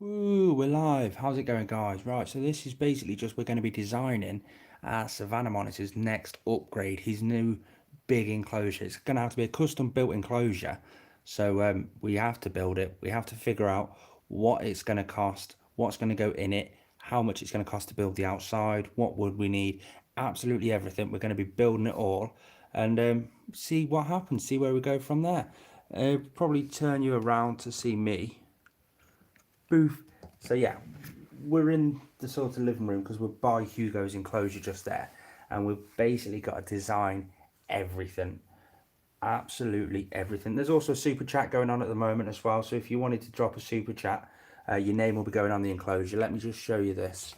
Woo, we're live. How's it going, guys? Right, so this is basically just we're going to be designing our Savannah monitor's next upgrade, his new big enclosure. It's going to have to be a custom built enclosure. So we have to build it. We have to figure out what it's going to cost, what's going to go in it, how much it's going to cost to build the outside, what wood we need, absolutely everything. We're going to be building it all and see what happens, see where we go from there. Probably turn you around to see me. Booth. So yeah, we're in the sort of living room because we're by Hugo's enclosure just there, and we've basically got to design everything, absolutely everything. There's also a super chat going on at the moment as well, so if you wanted to drop a super chat, your name will be going on the enclosure. Let me just show you this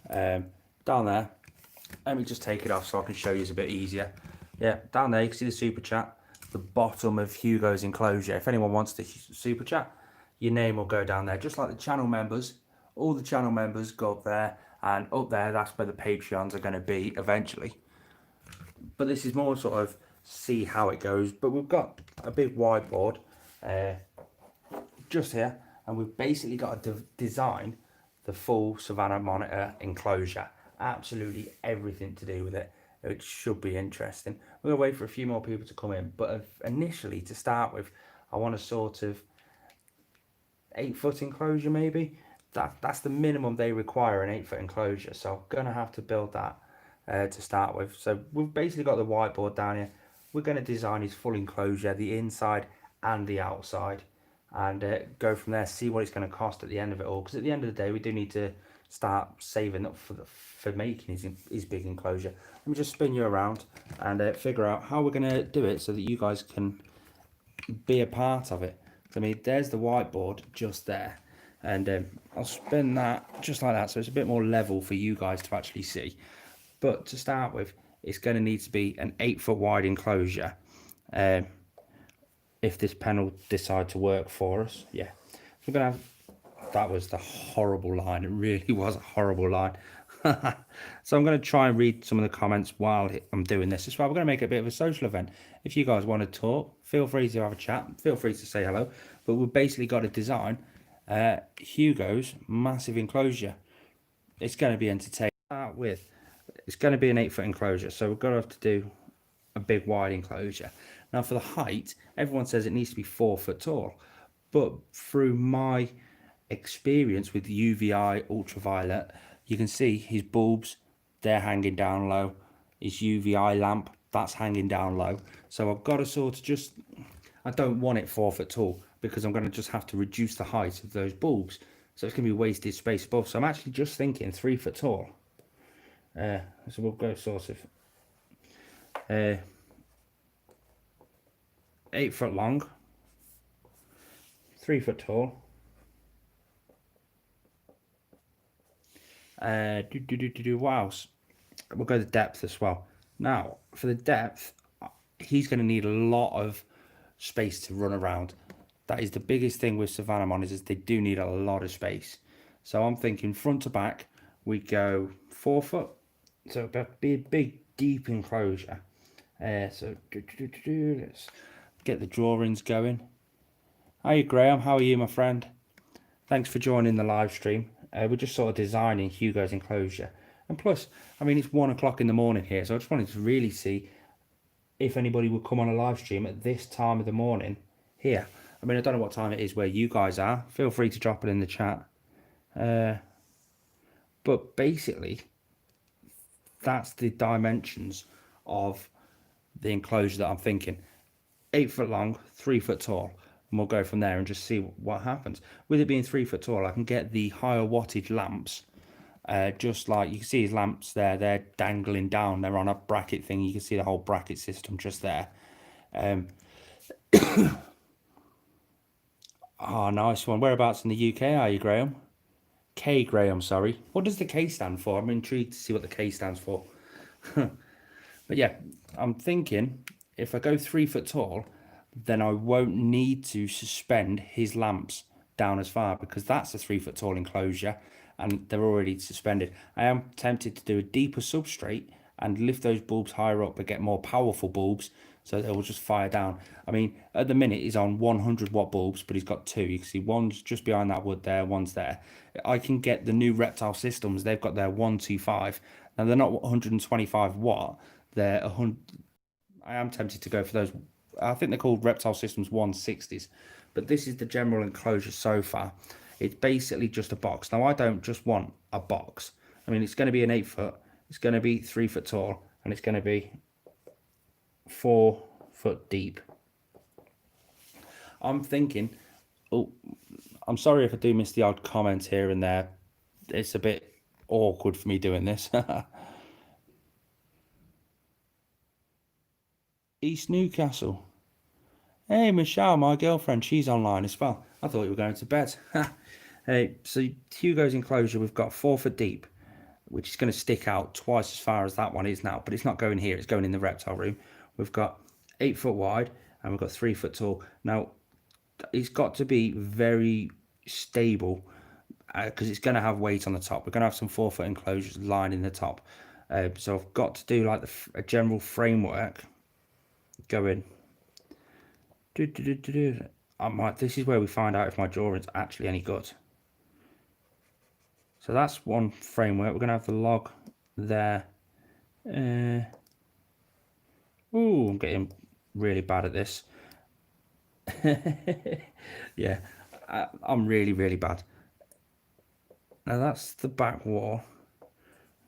down there. Let me just take it off so I can show you it's a bit easier. Yeah, down there you can see the super chat, the bottom of Hugo's enclosure. If anyone wants to super chat, your name will go down there, just like the channel members. All the channel members go up there, and up there that's where the Patreons are going to be eventually. But this is more sort of see how it goes. But we've got a big whiteboard just here, and we've basically got to design the full Savannah monitor enclosure. Absolutely everything to do with it. It should be interesting. We're going to wait for a few more people to come in, but initially, to start with, I want a sort of 8-foot enclosure maybe. That's the minimum they require, an 8-foot enclosure, so I'm gonna have to build that to start with. So we've basically got the whiteboard down here. We're going to design his full enclosure, the inside and the outside, and go from there, see what it's going to cost at the end of it all, because at the end of the day we do need to start saving up for making his big enclosure. Let me just spin you around and figure out how we're going to do it so that you guys can be a part of it. I mean, there's the whiteboard just there, and I'll spin that just like that so it's a bit more level for you guys to actually see. But to start with, it's going to need to be an 8-foot wide enclosure if this pen will decide to work for us. Yeah, so we're going to have, that was the horrible line, it really was a horrible line. So I'm going to try and read some of the comments while I'm doing this as well. We're going to make it a bit of a social event. If you guys want to talk, feel free to have a chat, feel free to say hello. But we've basically got to design Hugo's massive enclosure. It's going to be entertaining. Start with, it's going to be an 8-foot enclosure, so we're going to have to do a big wide enclosure. Now for the height, everyone says it needs to be 4 foot tall, but through my experience with UVI ultraviolet, you can see his bulbs, they're hanging down low. His UVI lamp, that's hanging down low. So I've got to sort of just, I don't want it 4 foot tall because I'm going to just have to reduce the height of those bulbs. So it's going to be wasted space above. So I'm actually just thinking 3 foot tall. So we'll go sort of 8 foot long, 3 foot tall. Wow. We'll go the depth as well. Now, for the depth, he's going to need a lot of space to run around. That is the biggest thing with Savannah monitors, they do need a lot of space. So I'm thinking front to back, we go 4 foot. So it'll be a big, deep enclosure. So let's get the drawings going. Hi Graham, how are you, my friend? Thanks for joining the live stream. We're just sort of designing Hugo's enclosure. And plus, I mean, it's 1 o'clock in the morning here, so I just wanted to really see if anybody would come on a live stream at this time of the morning here. I mean, I don't know what time it is where you guys are. Feel free to drop it in the chat. But basically, that's the dimensions of the enclosure that I'm thinking. 8 foot long, 3 foot tall. And we'll go from there and just see what happens. With it being 3 foot tall, I can get the higher wattage lamps. Just like you can see his lamps there, they're dangling down. They're on a bracket thing. You can see the whole bracket system just there. Oh, nice one. Whereabouts in the UK are you, Graham? K, Graham, sorry. What does the K stand for? I'm intrigued to see what the K stands for. But yeah, I'm thinking if I go 3 foot tall, then I won't need to suspend his lamps down as far because that's a 3 foot tall enclosure and they're already suspended. I am tempted to do a deeper substrate and lift those bulbs higher up but get more powerful bulbs so they will just fire down. I mean, at the minute he's on 100-watt bulbs, but he's got two. You can see one's just behind that wood there, one's there. I can get the new Reptile systems. They've got their 125. Now they're not 125 watt. They're 100. I am tempted to go for those. I think they're called Reptile Systems 160s, but this is the general enclosure so far. It's basically just a box. Now I don't just want a box. I mean, it's going to be an 8 foot, it's going to be 3 foot tall, and it's going to be 4 foot deep. I'm thinking, oh, I'm sorry if I do miss the odd comment here and there. It's a bit awkward for me doing this. East Newcastle. Hey, Michelle, my girlfriend, she's online as well. I thought you were going to bed. Hey, so Hugo's enclosure, we've got 4 foot deep, which is going to stick out twice as far as that one is now, but it's not going here, it's going in the reptile room. We've got 8 foot wide and we've got 3 foot tall. Now, it's got to be very stable because it's going to have weight on the top. We're going to have some 4 foot enclosures lining the top. So I've got to do like a general framework going. This is where we find out if my drawing's actually any good. So that's one framework. We're going to have the log there. Ooh, I'm getting really bad at this. Yeah, I'm really, really bad. Now that's the back wall.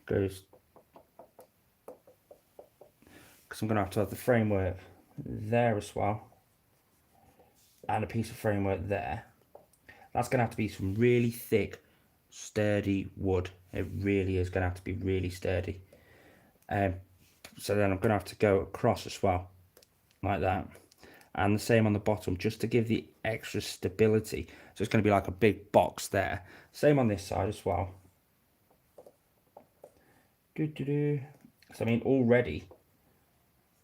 Goes, because I'm going to have the framework there as well. And a piece of framework there. That's going to have to be some really thick, sturdy wood. It really is going to have to be really sturdy. So then I'm going to have to go across as well, like that. And the same on the bottom, just to give the extra stability. So it's going to be like a big box there. Same on this side as well. So I mean, already,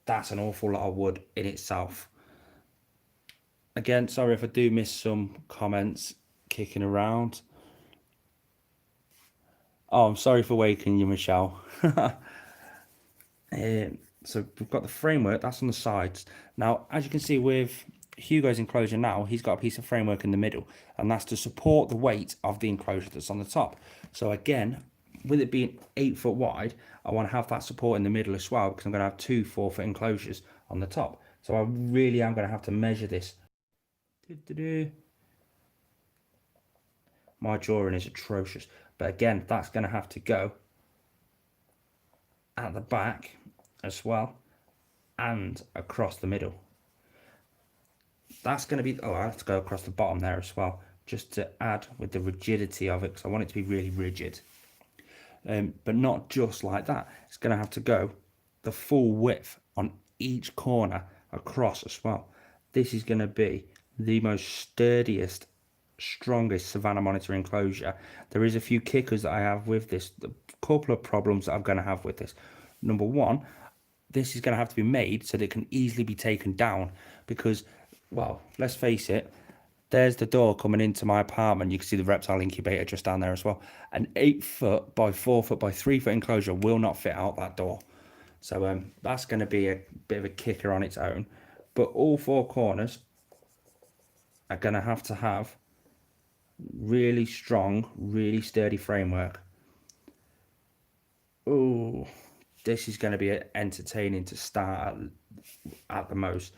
that's an awful lot of wood in itself. Again, sorry if I do miss some comments kicking around. Oh, I'm sorry for waking you, Michelle. So we've got the framework, that's on the sides. Now, as you can see with Hugo's enclosure now, he's got a piece of framework in the middle, and that's to support the weight of the enclosure that's on the top. So again, with it being 8 foot wide, I want to have that support in the middle as well, because I'm going to have 2 4 foot enclosures on the top. So I really am going to have to measure this. My drawing is atrocious, but again, that's going to have to go at the back as well and across the middle. That's going to be, oh, I have to go across the bottom there as well, just to add with the rigidity of it, because I want it to be really rigid. But not just like that, it's going to have to go the full width on each corner across as well. This is going to be the most sturdiest, strongest Savannah monitor enclosure. There is a few kickers that I have with this, a couple of problems that I'm going to have with this. Number one, this is going to have to be made so that it can easily be taken down, because, well, let's face it, there's the door coming into my apartment. You can see the reptile incubator just down there as well. An 8 foot by 4 foot by 3 foot enclosure will not fit out that door. So that's going to be a bit of a kicker on its own. But all 4 corners are going to have really strong, really sturdy framework. Oh, this is going to be entertaining to start at the most.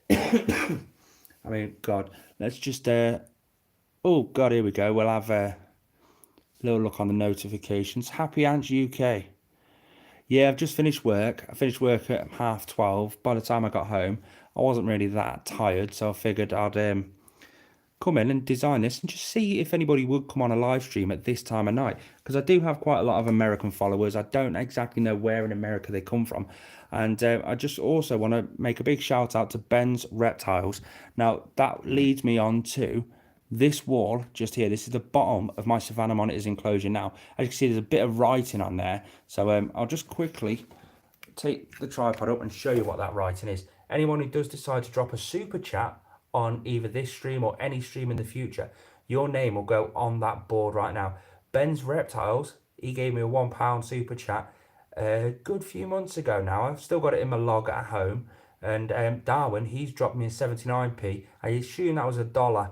I mean, God, let's just, oh, God, here we go. We'll have a little look on the notifications. Happy Ants UK. Yeah, I've just finished work. I finished work at 12:30. By the time I got home, I wasn't really that tired, so I figured I'd come in and design this and just see if anybody would come on a live stream at this time of night, because I do have quite a lot of American followers. I don't exactly know where in America they come from, and I just also want to make a big shout out to Ben's Reptiles. Now that leads me on to this wall just here. This is the bottom of my Savannah monitors enclosure. Now, as you can see, there's a bit of writing on there, so I'll just quickly take the tripod up and show you what that writing is. Anyone who does decide to drop a super chat on either this stream or any stream in the future, your name will go on that board right now. Ben's Reptiles, he gave me a £1 super chat a good few months ago now. I've still got it in my log at home. And Darwin, he's dropped me in 79p. I assume that was a dollar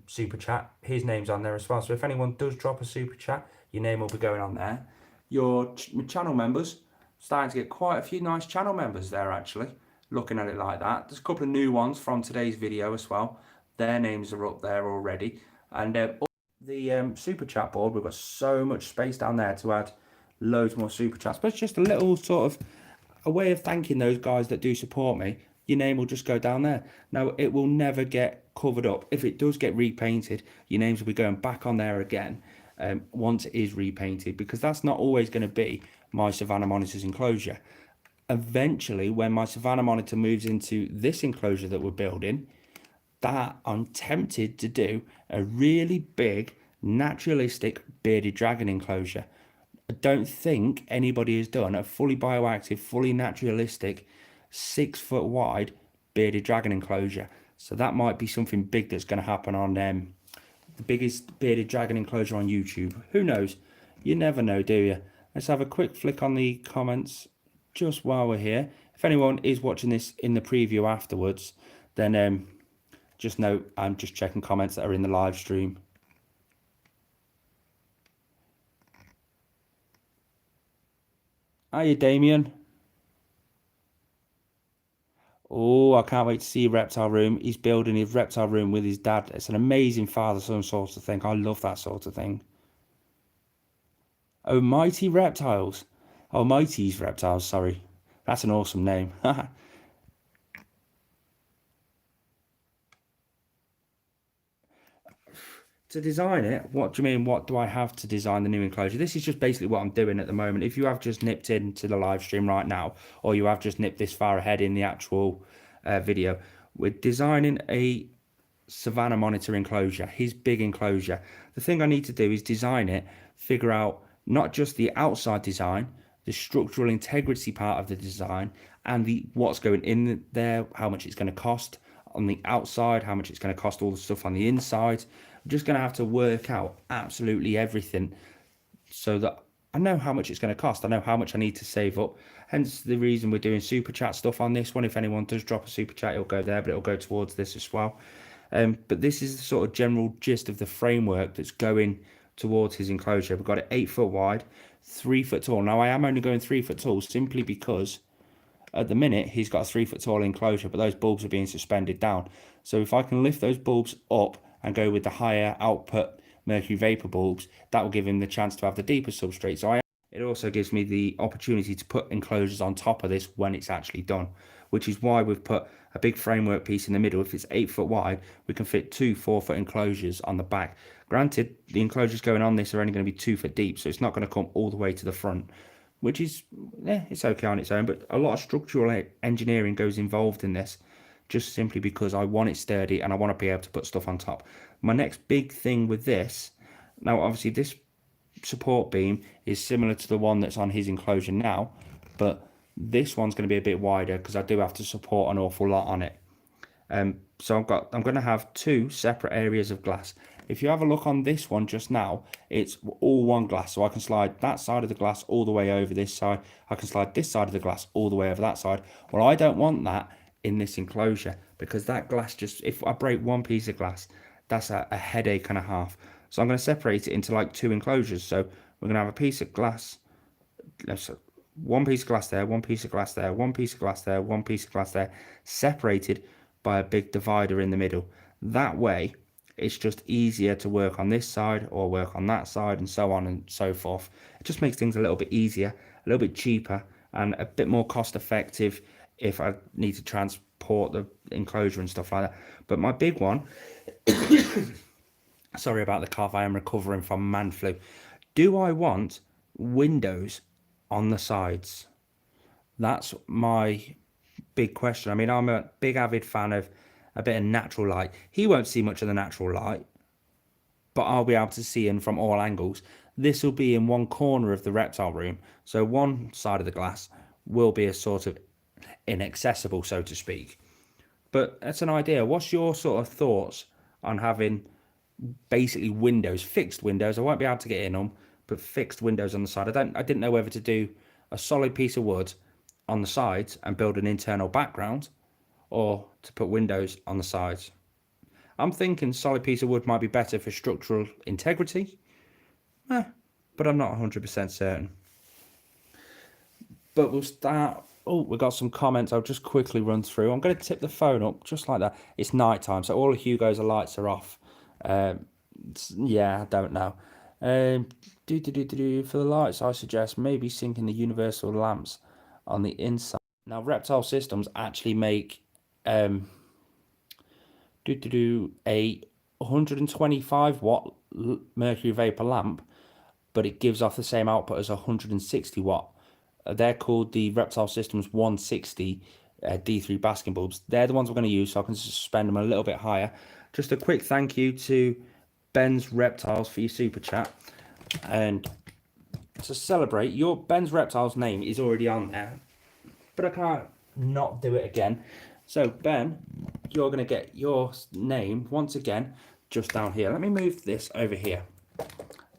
super chat. His name's on there as well. So if anyone does drop a super chat, your name will be going on there. Your channel members, starting to get quite a few nice channel members there actually. Looking at it like that, there's a couple of new ones from today's video as well. Their names are up there already. And the super chat board, we've got so much space down there to add loads more super chats. But it's just a little sort of a way of thanking those guys that do support me. Your name will just go down there. Now, it will never get covered up. If it does get repainted, your names will be going back on there again once it is repainted, because that's not always going to be my Savannah monitor's enclosure. Eventually, when my Savannah monitor moves into this enclosure that we're building, that I'm tempted to do a really big naturalistic bearded dragon enclosure. I don't think anybody has done a fully bioactive, fully naturalistic, 6 foot wide bearded dragon enclosure. So that might be something big that's going to happen on the biggest bearded dragon enclosure on YouTube. Who knows? You never know, do you? Let's have a quick flick on the comments just while we're here. If anyone is watching this in the preview afterwards, then just know I'm just checking comments that are in the live stream. Hiya, Damien. Oh, I can't wait to see Reptile Room. He's building his Reptile Room with his dad. It's an amazing father-son sort of thing. I love that sort of thing. Oh, Mighty Reptiles. Oh, Mighty's Reptiles, sorry. That's an awesome name. To design it, what do you mean? What do I have to design the new enclosure? This is just basically what I'm doing at the moment. If you have just nipped into the live stream right now, or you have just nipped this far ahead in the actual video, we're designing a Savannah monitor enclosure, his big enclosure. The thing I need to do is design it, figure out not just the outside design, the structural integrity part of the design, and the what's going in there, how much it's going to cost on the outside, how much it's going to cost all the stuff on the inside. I'm just going to have to work out absolutely everything so that I know how much it's going to cost. I know how much I need to save up. Hence the reason we're doing super chat stuff on this one. If anyone does drop a super chat, it'll go there, but it'll go towards this as well. But this is the sort of general gist of the framework that's going towards his enclosure. We've got it 8 foot wide, 3 foot tall. Now I am only going 3 foot tall simply because at the minute he's got a 3 foot tall enclosure, but those bulbs are being suspended down. So if I can lift those bulbs up and go with the higher output mercury vapor bulbs, that will give him the chance to have the deeper substrate. So it also gives me the opportunity to put enclosures on top of this when it's actually done, which is why we've put a big framework piece in the middle. If it's 8 foot wide, we can fit 2 4-foot enclosures on the back. Granted, the enclosures going on this are only going to be 2 foot deep, so it's not going to come all the way to the front, which is, it's okay on its own, but a lot of structural engineering goes involved in this, just simply because I want it sturdy and I want to be able to put stuff on top. My next big thing with this, now obviously this support beam is similar to the one that's on his enclosure now, but this one's going to be a bit wider because I do have to support an awful lot on it. So I'm going to have 2 separate areas of glass. If you have a look on this one just now, it's all one glass, so I can slide that side of the glass all the way over this side. I can slide this side of the glass all the way over that side. Well, I don't want that in this enclosure, because that glass, just if I break one piece of glass, that's a headache and a half. So I'm going to separate it into like 2 enclosures. So we're going to have a piece of glass, one piece of glass there, one piece of glass there, one piece of glass there, one piece of glass there, separated by a big divider in the middle. That way it's just easier to work on this side or work on that side, and so on and so forth. It just makes things a little bit easier, a little bit cheaper, and a bit more cost effective if I need to transport the enclosure and stuff like that. But my big one, sorry about the cough, I am recovering from man flu. Do I want windows on the sides? That's my big question. I mean, I'm a big avid fan of a bit of natural light. He won't see much of the natural light, but I'll be able to see in from all angles. This will be in one corner of the reptile room, so one side of the glass will be a sort of inaccessible, so to speak. But that's an idea. What's your sort of thoughts on having basically windows, fixed windows? I won't be able to get in them, but fixed windows on the side. I didn't know whether to do a solid piece of wood on the sides and build an internal background, or to put windows on the sides. I'm thinking solid piece of wood might be better for structural integrity, but I'm not 100% certain. But we'll start. Oh, we got some comments. I'll just quickly run through. I'm going to tip the phone up just like that. It's night time, so all of Hugo's lights are off. Yeah, I don't know. For the lights, I suggest maybe sinking the universal lamps on the inside. Now, Reptile Systems actually make a 125 watt mercury vapor lamp, but it gives off the same output as 160 watt. They're called the Reptile Systems 160 D3 basking bulbs. They're the ones we're going to use, so I can suspend them a little bit higher. Just a quick thank you to Ben's Reptiles for your super chat. And to celebrate, your Ben's Reptiles name is already on there, but I can't not do it again. So Ben, you're going to get your name once again just down here. Let me move this over here,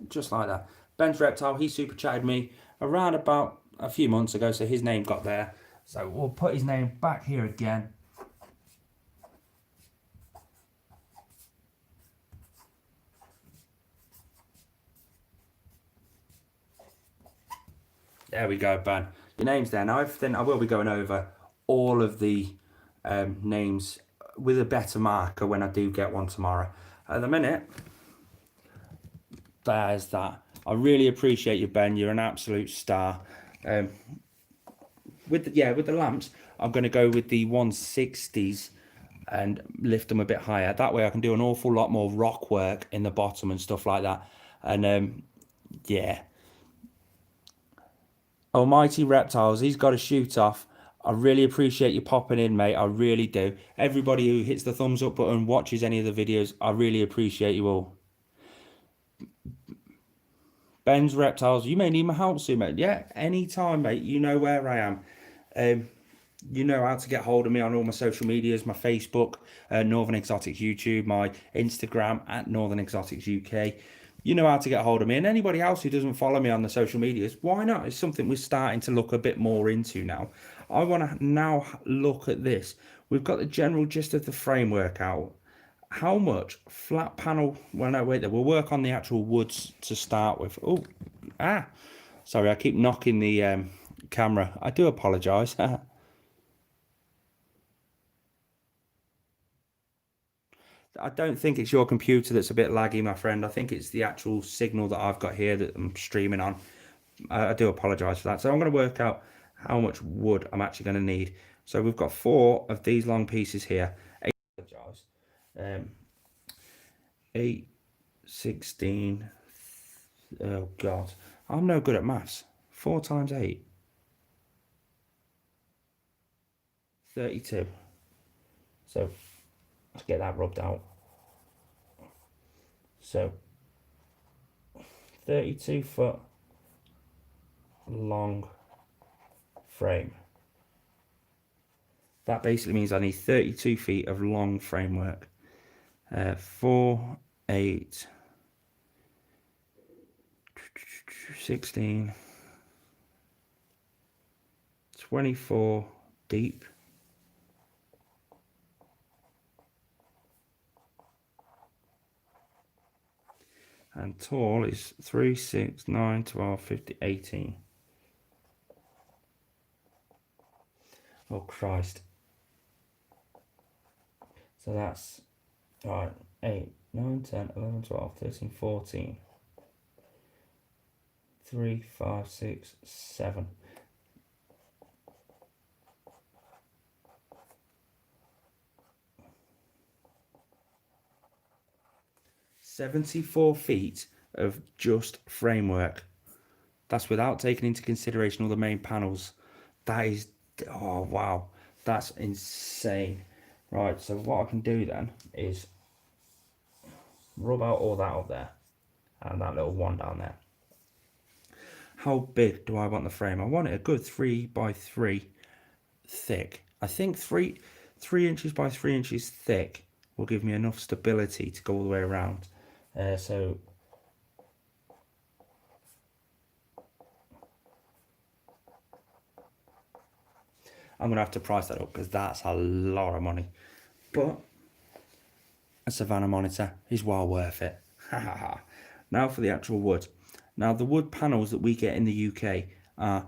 just like that. Ben's Reptile, he super chatted me around about a few months ago, so his name got there. So we'll put his name back here again. There we go, Ben. Your name's there. Now everything, I will be going over all of the names with a better marker when I do get one tomorrow. At the minute, there's that. I really appreciate you, Ben. You're an absolute star. With the lamps, I'm going to go with the 160s and lift them a bit higher. That way I can do an awful lot more rock work in the bottom and stuff like that. And yeah. Almighty Reptiles, he's got a shoot off. I really appreciate you popping in, mate. I really do. Everybody who hits the thumbs up button, watches any of the videos, I really appreciate you all. Ben's Reptiles, you may need my help soon, mate. Yeah, anytime, mate. You know where I am. You know how to get hold of me on all my social medias, my Facebook, Northern Exotics YouTube, my Instagram at Northern Exotics UK. You know how to get hold of me. And anybody else who doesn't follow me on the social medias, why not? It's something we're starting to look a bit more into now. I want to now look at this. We've got the general gist of the framework out. How much flat panel? Well, no, wait there. We'll work on the actual woods to start with. Oh, sorry, I keep knocking the camera. I do apologise. I don't think it's your computer that's a bit laggy, my friend. I think it's the actual signal that I've got here that I'm streaming on. I do apologise for that. So I'm going to work out how much wood I'm actually going to need. So we've got 4 of these long pieces here. 8, 16. Oh, God. I'm no good at maths. 4 times 8. 32. So let's get that rubbed out. So 32 foot long frame. That basically means I need 32 feet of long framework. 4, 8, 16, 24 deep. And tall is 3, 6, 9, 12, 15, 18. Oh, Christ. So that's, right, 8, 9, 10, 11, 12, 13, 14. 3, 5, 6, 7. $74 feet of just framework. That's without taking into consideration all the main panels. That is, oh wow, that's insane. Right, so what I can do then is rub out all that up there and that little one down there. How big do I want the frame? I want it a good 3 by 3 thick. I think 3 inches by 3 inches thick will give me enough stability to go all the way around. So I'm going to have to price that up because that's a lot of money. But a Savannah monitor is well worth it. Now for the actual wood. Now the wood panels that we get in the UK are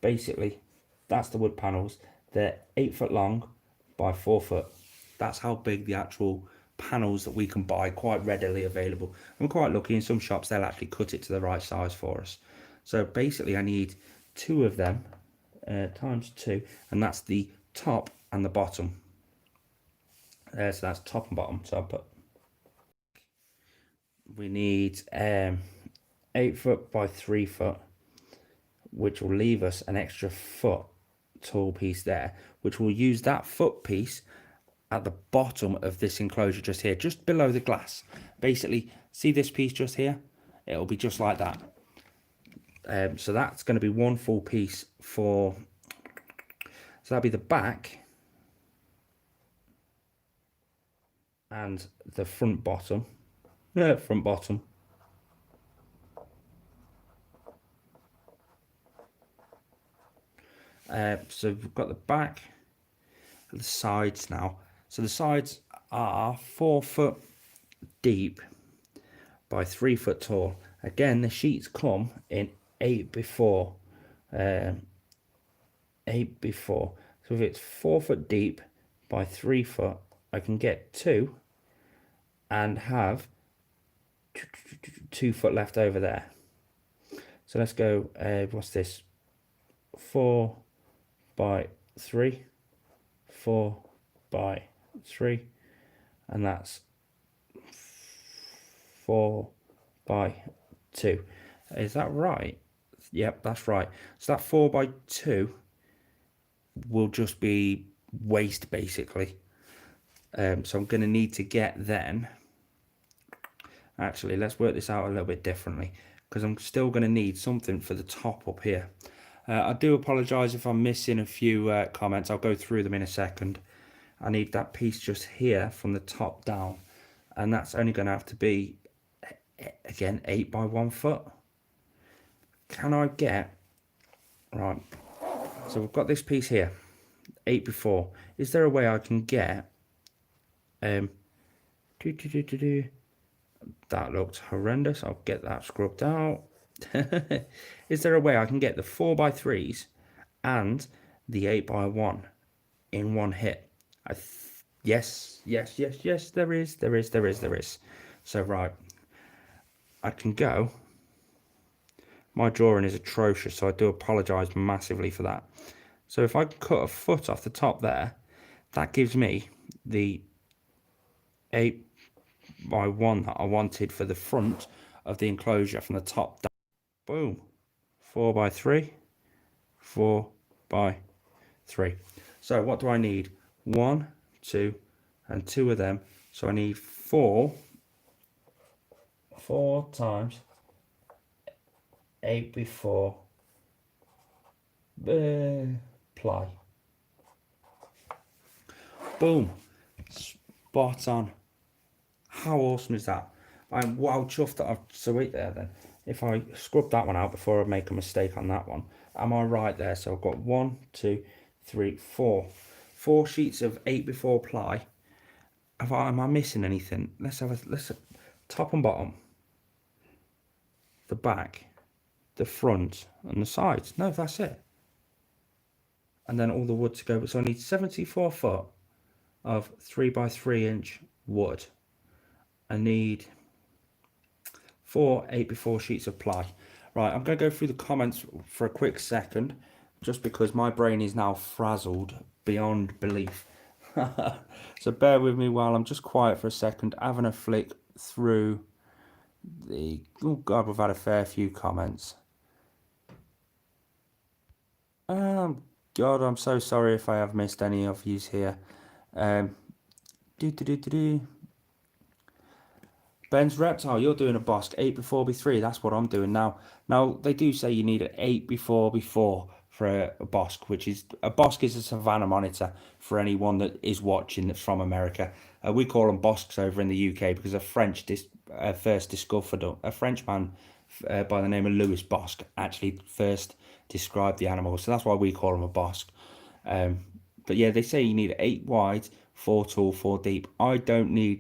basically, that's the wood panels. They're 8 foot long by 4 foot. That's how big the actual panels that we can buy, quite readily available. I'm quite lucky, in some shops they'll actually cut it to the right size for us. So basically I need 2 of them times 2, and that's the top and the bottom. So that's top and bottom. So I'll put, we need 8 foot by 3 foot, which will leave us an extra foot tall piece there, which will use that foot piece at the bottom of this enclosure just here, just below the glass. Basically, see this piece just here? It'll be just like that. So that's going to be one full piece for, so that'll be the back and the front bottom. Front bottom. So we've got the back, the sides now. So the sides are 4 foot deep by 3 foot tall. Again, the sheets come in 8 before. 8 before. So if it's 4 foot deep by 3 foot, I can get 2 and have 2 foot left over there. So let's go, what's this? 4 by 3, 4 by 3, and that's 4 by 2. Is that right? Yep, that's right. So that 4 by 2 will just be waste, basically. So I'm going to need to get then, actually let's work this out a little bit differently, because I'm still going to need something for the top up here. I do apologise if I'm missing a few comments. I'll go through them in a second. I need that piece just here from the top down, and that's only going to have to be, again, 8 by 1 foot. Can I get, right, so we've got this piece here, 8 before. Is there a way I can get, that looked horrendous. I'll get that scrubbed out. Is there a way I can get the 4 by 3s and the 8 by 1 in one hit? Yes, there is. So right, I can go. My drawing is atrocious, so I do apologise massively for that. So if I cut a foot off the top there, that gives me the 8 by 1 that I wanted for the front of the enclosure from the top down. Boom. 4 by 3, 4 by 3. So what do I need? 1, 2, and 2 of them. So I need 4 times 8 before ply. Boom. Spot on. How awesome is that? I'm wow chuffed that I've, so wait there then. If I scrub that one out before I make a mistake on that one, am I right there? So I've got 1, 2, 3, 4. 4 sheets of 8 before ply. Am I missing anything? Let's top and bottom, the back, the front, and the sides. No, that's it. And then all the wood to go. So I need 74 foot of 3 by 3 inch wood. I need 4 8 before sheets of ply. Right, I'm going to go through the comments for a quick second, just because my brain is now frazzled beyond belief. So bear with me while I'm just quiet for a second, having a flick through the, oh god, we've had a fair few comments. God, I'm so sorry if I have missed any of yous here. Ben's Reptile, you're doing a Bosque 8 before B3. That's what I'm doing now. Now, they do say you need an 8 before B4 for a Bosque, which is, a Bosque is a Savannah monitor for anyone that is watching that's from America. We call them Bosques over in the UK because a French first discovered, a Frenchman by the name of Louis Bosque actually first described the animal. So that's why we call them a Bosque. But yeah, they say you need 8 wide, 4 tall, 4 deep. I don't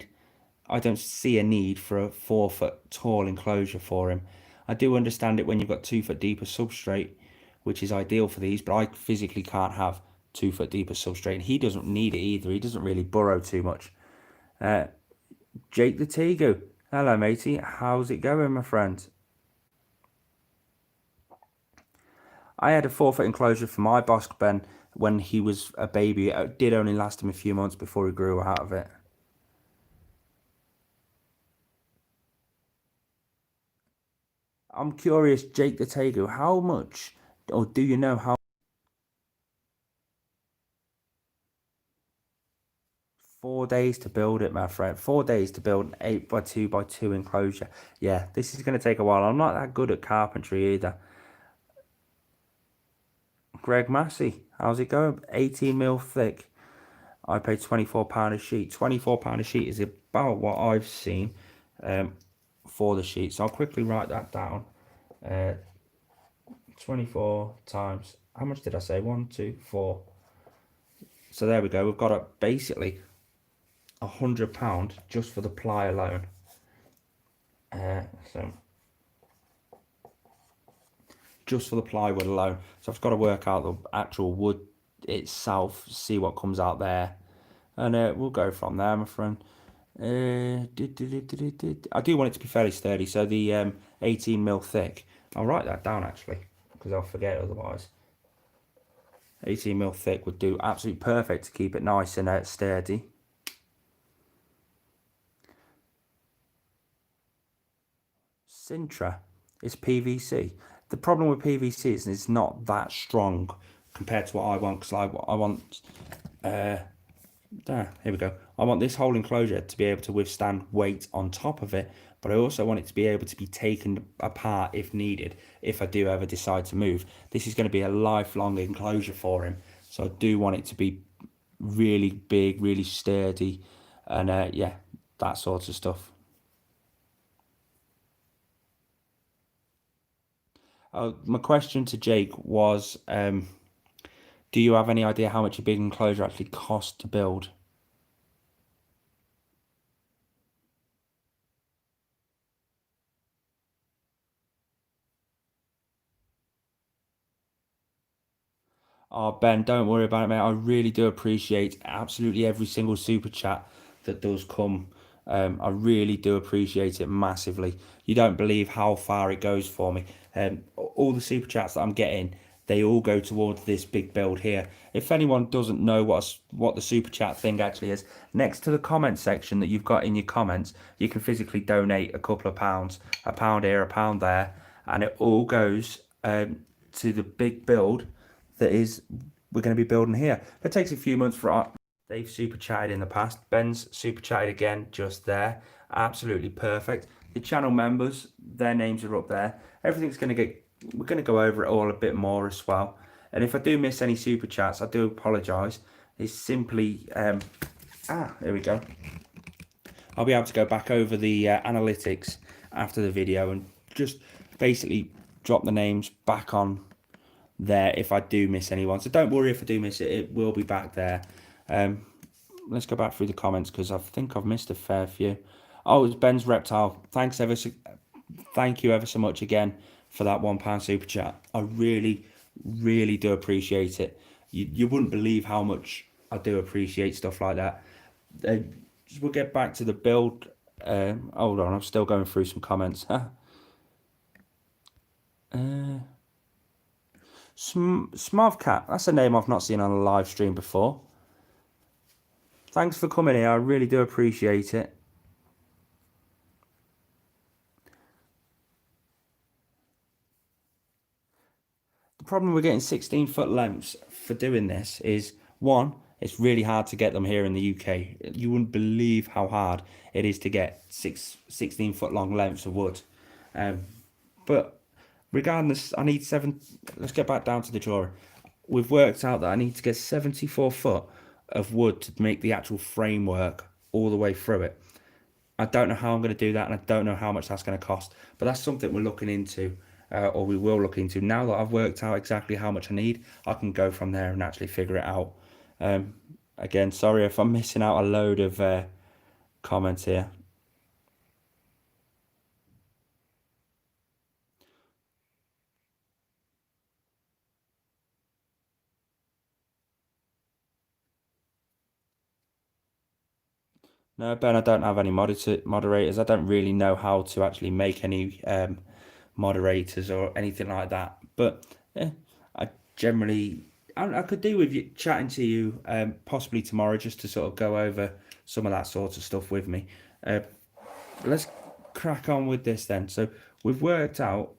see a need for a 4 foot tall enclosure for him. I do understand it when you've got 2 foot deeper substrate, which is ideal for these, but I physically can't have 2 foot deeper substrate, and he doesn't need it either. He doesn't really burrow too much. Jake the Tegu. Hello, matey. How's it going, my friend? I had a 4 foot enclosure for my Bosque Ben when he was a baby. It did only last him a few months before he grew out of it. I'm curious, Jake the Tegu, how much, or do you know how? 4 days to build it, my friend. 4 days to build an 8x2x2 enclosure. Yeah, this is going to take a while. I'm not that good at carpentry either. Greg Massey, how's it going? 18 mil thick. I paid £24 a sheet. £24 a sheet is about what I've seen for the sheet. So I'll quickly write that down. 24 times, how much did I say? 1, 2, 4. So there we go. We've got basically £100 just for the ply alone. So just for the plywood alone. So I've got to work out the actual wood itself, see what comes out there, and we'll go from there, my friend. I do want it to be fairly sturdy, so the 18 mil thick. I'll write that down actually, because I'll forget otherwise. 18 mil thick would do absolutely perfect to keep it nice and sturdy. Sintra is PVC. The problem with PVC is it's not that strong compared to what I want, because I want here we go. I want this whole enclosure to be able to withstand weight on top of it, but I also want it to be able to be taken apart if needed, if I do ever decide to move. This is going to be a lifelong enclosure for him, so I do want it to be really big, really sturdy, and yeah, that sort of stuff. My question to Jake was, do you have any idea how much a big enclosure actually costs to build? Oh, Ben, don't worry about it, mate. I really do appreciate absolutely every single super chat that does come. I really do appreciate it massively. You don't believe how far it goes for me. All the super chats that I'm getting, they all go towards this big build here. If anyone doesn't know what the super chat thing actually is, next to the comment section that you've got in your comments, you can physically donate a couple of pounds, a pound here, a pound there, and it all goes to the big build that is we're going to be building here. It takes a few months for our, they've super chatted in the past. Ben's super chatted again just there. Absolutely perfect. The channel members, their names are up there. Everything's going to get, we're going to go over it all a bit more as well. And if I do miss any super chats, I do apologise. It's simply, here we go. I'll be able to go back over the analytics after the video and just basically drop the names back on there if I do miss anyone. So don't worry if I do miss it, it will be back there. Let's go back through the comments because I think I've missed a fair few. Oh, it's Ben's Reptile. Thank you ever so much again for that £1 super chat. I really do appreciate it. You wouldn't believe how much I do appreciate stuff like that. We'll get back to the build. Hold on, I'm still going through some comments. Smavcat, that's a name I've not seen on a live stream before. Thanks for coming here, I really do appreciate it. The problem with getting 16-foot lengths for doing this is, one, it's really hard to get them here in the UK. You wouldn't believe how hard it is to get 16-foot long lengths of wood. But regardless, I need let's get back down to the drawing. We've worked out that I need to get 74 foot of wood to make the actual framework all the way through it. I don't know how I'm going to do that, and I don't know how much that's going to cost, but that's something we're looking into or we will look into. Now that I've worked out exactly how much I need, I can go from there and actually figure it out. Again, sorry if I'm missing out a load of comments here. No, Ben, I don't have any moderators. I don't really know how to actually make any moderators or anything like that. But I generally, I could do with you chatting to you possibly tomorrow just to sort of go over some of that sort of stuff with me. Let's crack on with this then. So we've worked out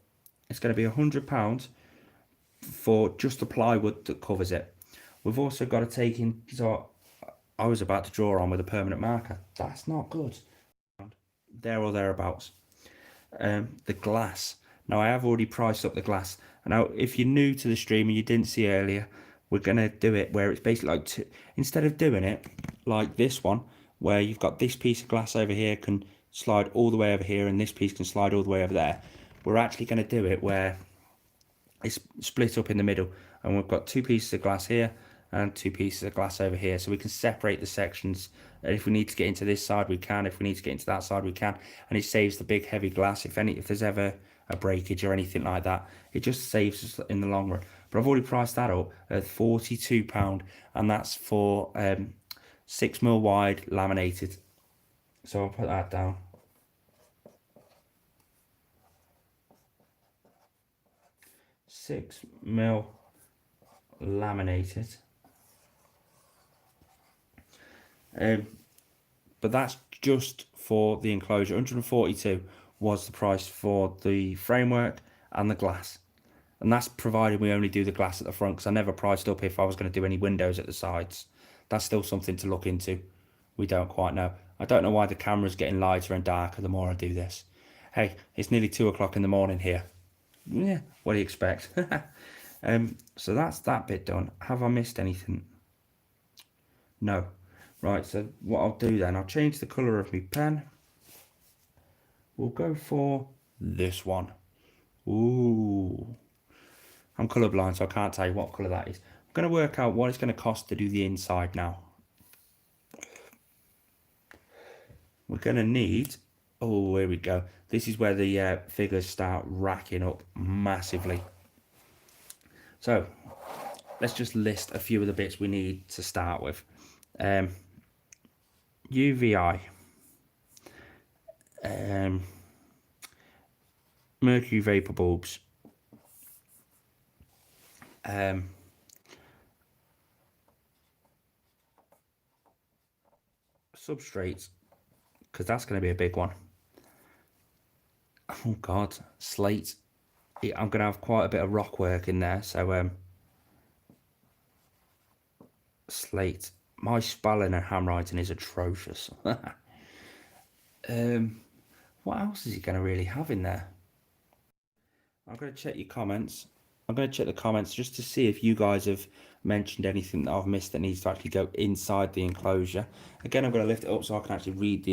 it's going to be £100 for just the plywood that covers it. We've also got to take in, so I was about to draw on with a permanent marker. That's not good. There or thereabouts. The glass. Now I have already priced up the glass. Now if you're new to the stream and you didn't see earlier, we're going to do it where it's basically like, instead of doing it like this one, where you've got this piece of glass over here can slide all the way over here and this piece can slide all the way over there, we're actually going to do it where it's split up in the middle and we've got two pieces of glass here and two pieces of glass over here, so we can separate the sections. And if we need to get into this side we can, if we need to get into that side we can, and it saves the big heavy glass if there's ever a breakage or anything like that. It just saves us in the long run. But I've already priced that up at £42, and that's for 6mm wide laminated. So I'll put that down. £6mm laminated. But that's just for the enclosure. 142 was the price for the framework and the glass, and that's provided we only do the glass at the front, because I never priced up if I was going to do any windows at the sides. That's still something to look into. We don't quite know. I don't know why the camera's getting lighter and darker the more I do this. Hey, it's nearly 2 o'clock in the morning here. Yeah, what do you expect? So that's that bit done. Have I missed anything? No. Right, so what I'll do then, I'll change the colour of my pen. We'll go for this one. Ooh. I'm colourblind, so I can't tell you what colour that is. I'm going to work out what it's going to cost to do the inside now. We're going to need... Oh, here we go. This is where the figures start racking up massively. So, let's just list a few of the bits we need to start with. UVI, mercury vapor bulbs, substrates, because that's going to be a big one. Oh god, slate. I'm going to have quite a bit of rock work in there, so slate. My spelling and handwriting is atrocious. What else is he going to really have in there? I'm going to check your comments. I'm going to check the comments just to see if you guys have mentioned anything that I've missed that needs to actually go inside the enclosure. Again, I'm going to lift it up so I can actually read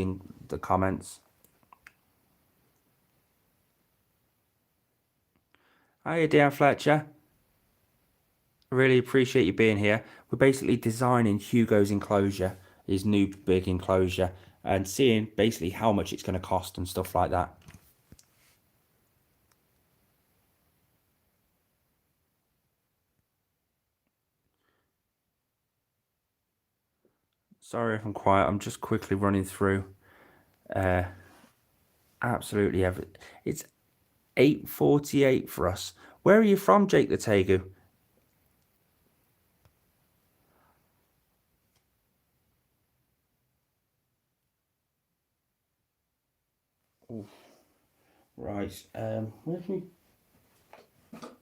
the comments. Hiya, Dan Fletcher. I really appreciate you being here. We're basically designing Hugo's enclosure, his new big enclosure, and seeing basically how much it's going to cost and stuff like that. Sorry if I'm quiet, I'm just quickly running through absolutely everything. It's 8:48 for us. Where are you from, Jake the Tegu? Oof. Right, where's my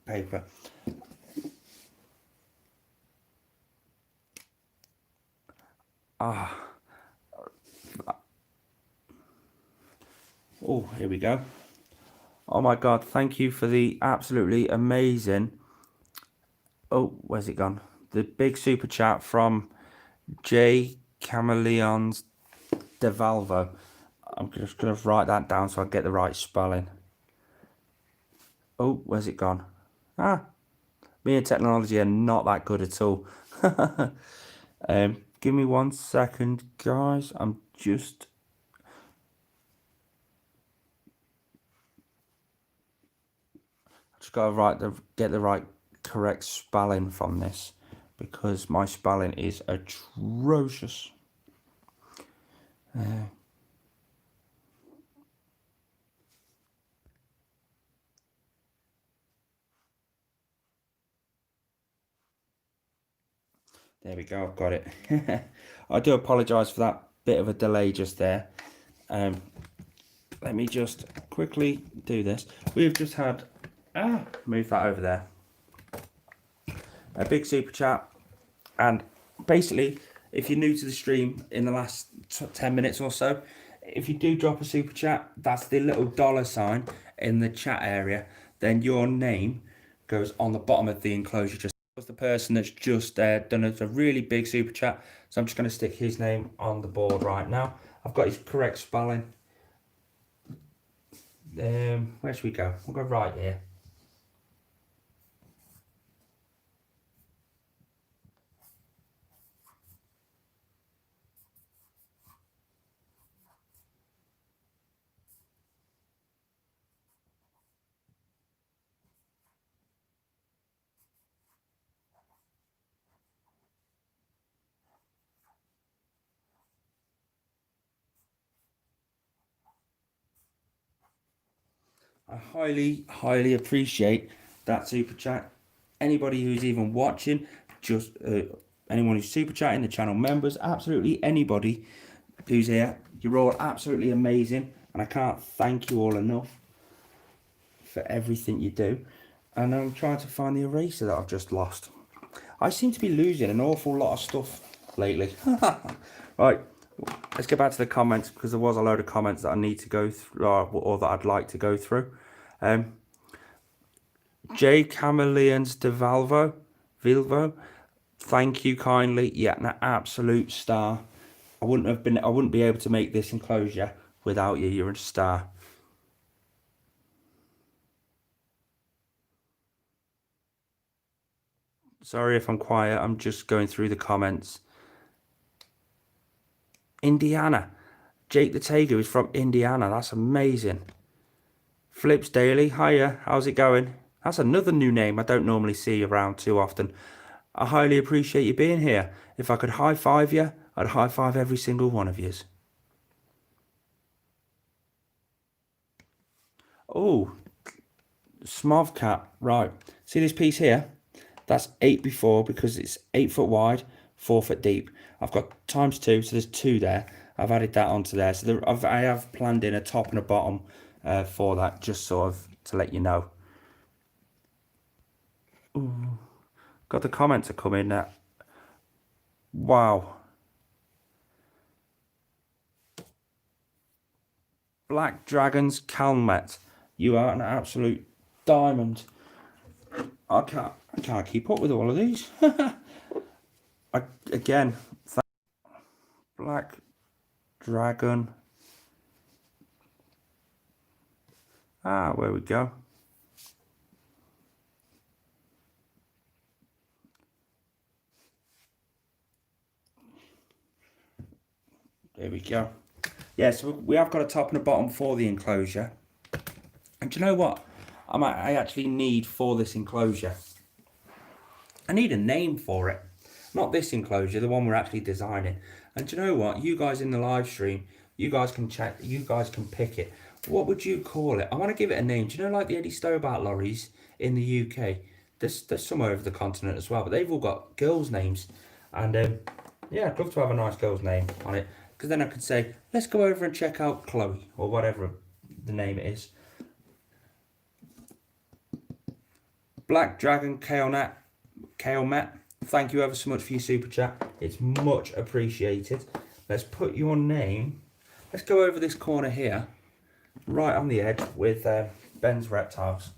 paper? Oh, here we go. Oh my god, thank you for the absolutely amazing... Oh, where's it gone? The big super chat from J Chameleons De Valvo. I'm just going to write that down so I get the right spelling. Oh, where's it gone? Ah, me and technology are not that good at all. Give me 1 second, guys. I'm just gotta get the right correct spelling from this because my spelling is atrocious. There we go. I've got it. I do apologise for that bit of a delay just there. Let me just quickly do this. We've just had move that over there. A big super chat, and basically, if you're new to the stream in the last 10 minutes or so, if you do drop a super chat, that's the little $ in the chat area, then your name goes on the bottom of the enclosure. Just as the person that's just done a really big super chat, so I'm just going to stick his name on the board right now. I've got his correct spelling. Where should we go? We'll go right here. I highly appreciate that super chat. Anybody who's even watching, just anyone who's super chatting, the channel members, absolutely anybody who's here, you're all absolutely amazing, and I can't thank you all enough for everything you do. And I'm trying to find the eraser that I've just lost. I seem to be losing an awful lot of stuff lately. Right, let's get back to the comments because there was a load of comments that I need to go through or that I'd like to go through. J Chameleons de Vilvo, thank you kindly. Yeah, an absolute star. I wouldn't be able to make this enclosure without you. You're a star. Sorry if I'm quiet. I'm just going through the comments. Indiana. Jake the Tiger is from Indiana. That's amazing. Flips Daily. Hiya. How's it going? That's another new name I don't normally see around too often. I highly appreciate you being here. If I could high five you, I'd high five every single one of yous. Oh, Smov right. See this piece here? That's 8x4 because it's 8 foot wide, 4 foot deep. I've got ×2, so there's 2 there. I've added that onto there. So I have planned in a top and a bottom for that, just sort of to let you know. Ooh. Got the comments are coming there. Wow. Black Dragons Calmet. You are an absolute diamond. I can't keep up with all of these. Again, Black Dragon. Where we go. There we go. Yeah, so we have got a top and a bottom for the enclosure. And do you know what? I actually need for this enclosure. I need a name for it. Not this enclosure, the one we're actually designing. And do you know what? You guys in the live stream, you guys can check, you guys can pick it. What would you call it? I want to give it a name. Do you know, like the Eddie Stobart lorries in the UK? There's some over the continent as well, but they've all got girls' names. And yeah, I'd love to have a nice girl's name on it. Because then I could say, let's go over and check out Chloe, or whatever the name is. Black Dragon Kaomet, thank you ever so much for your super chat. It's much appreciated. Let's put your name. Let's go over this corner here, right on the edge with Ben's Reptiles.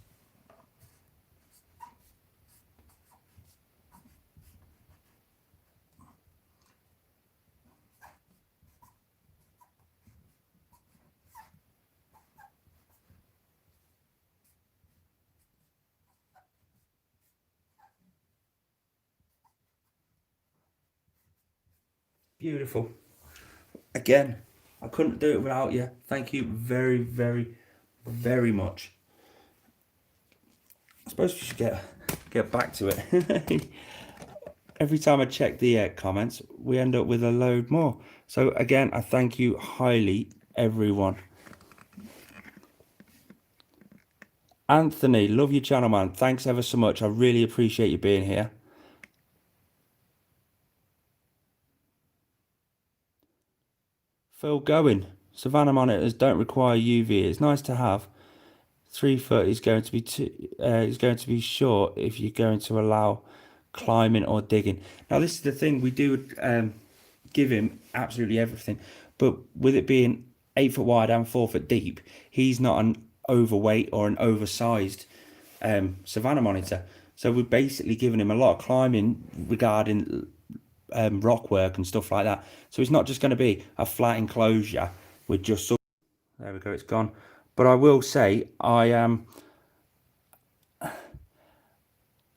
Beautiful. Again, I couldn't do it without you. Thank you very, very, very much. I suppose we should get back to it. Every time I check the comments, we end up with a load more. So again, I thank you highly, everyone. Anthony, love your channel, man. Thanks ever so much. I really appreciate you being here. Phil Going. Savannah monitors don't require UV. It's nice to have. 3 foot is going to be short if you're going to allow climbing or digging. Now this is the thing, we do give him absolutely everything, but with it being 8 foot wide and 4 foot deep, he's not an overweight or an oversized Savannah monitor. So we're basically giving him a lot of climbing regarding rock work and stuff like that. So it's not just going to be a flat enclosure with just some. There we go, it's gone. But I will say,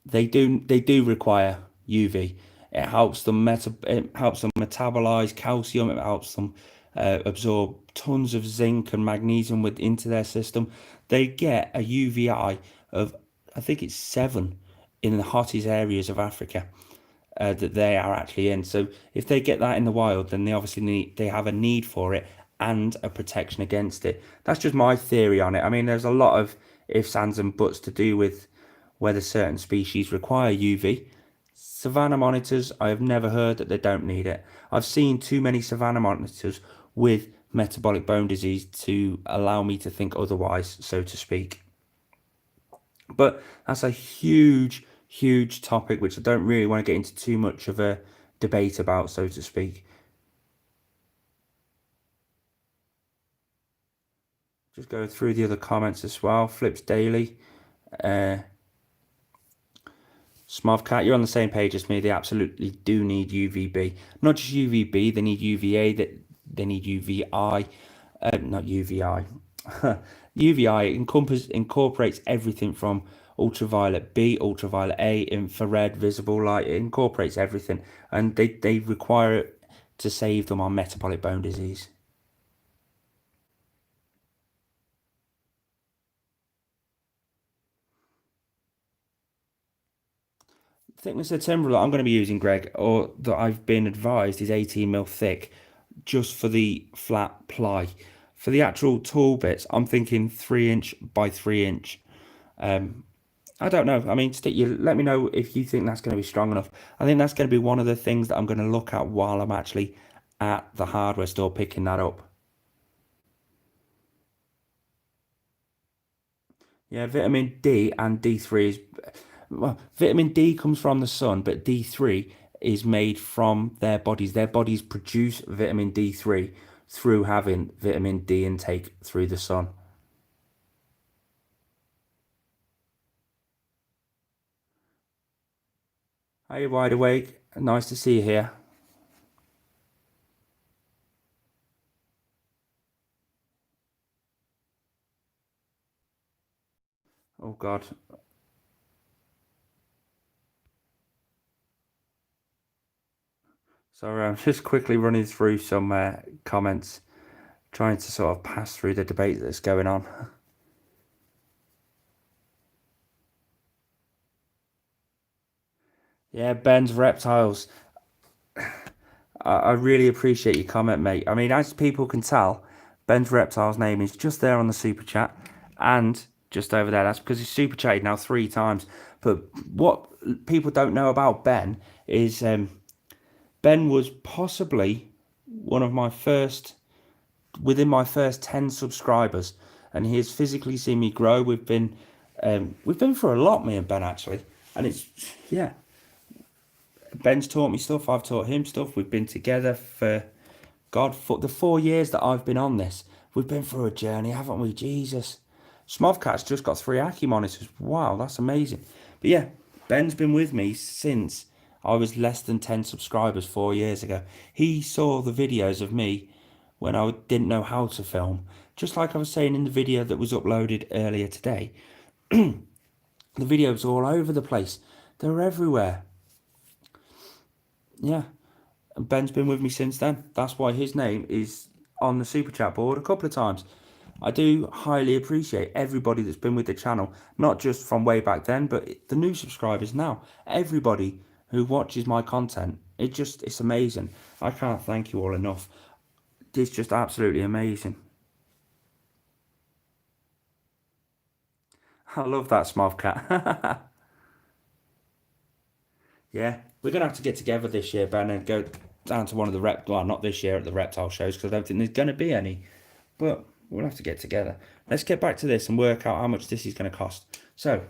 they do require UV. It helps them metabolize calcium. It helps them absorb tons of zinc and magnesium into their system. They get a UVI of, I think it's 7 in the hottest areas of Africa that they are actually in. So if they get that in the wild, then they obviously have a need for it and a protection against it. That's just my theory on it. I mean, there's a lot of ifs, ands and buts to do with whether certain species require UV. Savannah monitors, I have never heard that they don't need it. I've seen too many Savannah monitors with metabolic bone disease to allow me to think otherwise, so to speak. But that's a huge topic which I don't really want to get into too much of a debate about, so to speak. Just go through the other comments as well. Flips Daily. Smavcat, you're on the same page as me. They absolutely do need UVB. Not just UVB, they need UVA, they need UVI. Not UVI. UVI incorporates everything from ultraviolet B, ultraviolet A, infrared, visible light. It incorporates everything. And they require it to save them on metabolic bone disease. Thickness of timber that I'm going to be using, Greg, or that I've been advised, is 18mm thick, just for the flat ply. For the actual tool bits, I'm thinking 3" by 3". I don't know. I mean, let me know if you think that's going to be strong enough. I think that's going to be one of the things that I'm going to look at while I'm actually at the hardware store picking that up. Yeah, vitamin D and D3 is, well, vitamin D comes from the sun, but D3 is made from their bodies. Their bodies produce vitamin D3 through having vitamin D intake through the sun. Are you wide awake? Nice to see you here. Oh God. Sorry, I'm just quickly running through some comments, trying to sort of pass through the debate that's going on. Yeah, Ben's Reptiles. I really appreciate your comment, mate. I mean, as people can tell, Ben's Reptiles name is just there on the super chat and just over there. That's because he's super chatted now 3 times. But what people don't know about Ben is Ben was possibly one of my first, within my first 10 subscribers, and he has physically seen me grow. We've been for a lot, me and Ben, actually, and it's, yeah, Ben's taught me stuff, I've taught him stuff. We've been together for, God, for the 4 years that I've been on this. We've been through a journey, haven't we? Jesus. Smavcat's just got 3 Aki monitors. Wow, that's amazing. But yeah, Ben's been with me since I was less than 10 subscribers 4 years ago. He saw the videos of me when I didn't know how to film. Just like I was saying in the video that was uploaded earlier today. The videos are all over the place. They're everywhere. Yeah. And Ben's been with me since then. That's why his name is on the super chat board a couple of times. I do highly appreciate everybody that's been with the channel, not just from way back then, but the new subscribers now. Everybody who watches my content, it's amazing. I can't thank you all enough. It's just absolutely amazing. I love that Smov cat. Yeah, we're gonna have to get together this year, Ben, and go down to one of the well, not this year at the reptile shows because I don't think there's gonna be any. But we'll have to get together. Let's get back to this and work out how much this is going to cost. So,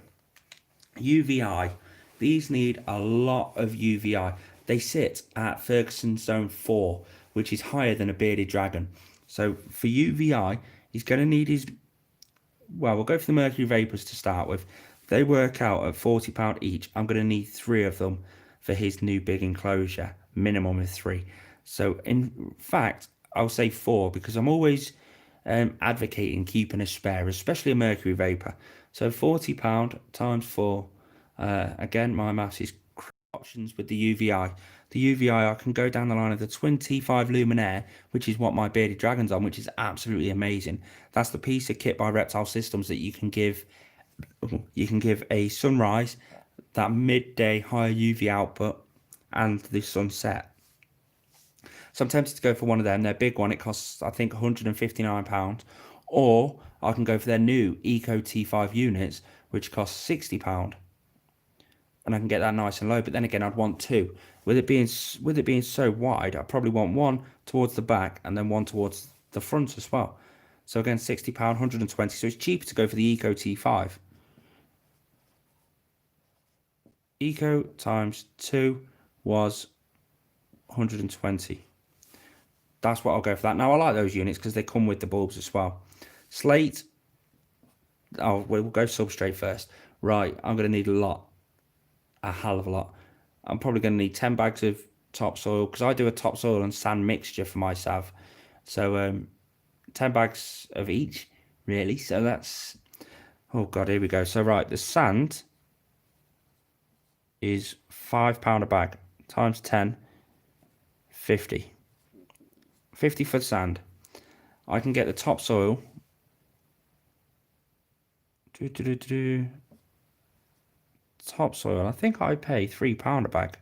UVI. These need a lot of UVI. They sit at Ferguson Zone 4, which is higher than a bearded dragon. So, for UVI, he's going to need his... Well, we'll go for the mercury vapors to start with. They work out at £40 each. I'm going to need 3 of them for his new big enclosure. Minimum of 3. So, in fact, I'll say 4 because I'm always advocating keeping a spare, especially a mercury vapor. So £40 times 4. Again, my maths is options with the UVI. The UVI, I can go down the line of the 25 Luminaire, which is what my bearded dragon's on, which is absolutely amazing. That's the piece of kit by Reptile Systems that you can give. You can give a sunrise, that midday higher UV output, and the sunset. So I'm tempted to go for one of them. Their big one, it costs, I think, £159. Or I can go for their new Eco T5 units, which cost £60. And I can get that nice and low. But then again, I'd want 2. With it being so wide, I probably want one towards the back and then one towards the front as well. So again, £60, 120. So it's cheaper to go for the Eco T5. Eco times 2 was 120. That's what I'll go for that. Now, I like those units because they come with the bulbs as well. Slate. Oh, we'll go substrate first. Right, I'm going to need a lot. A hell of a lot. I'm probably going to need 10 bags of topsoil because I do a topsoil and sand mixture for my Sav. So 10 bags of each, really. So that's... Oh, God, here we go. So, right, the sand is £5 a bag times 10, 50. 50 for sand. I can get the topsoil. Topsoil. I think I pay £3 a bag,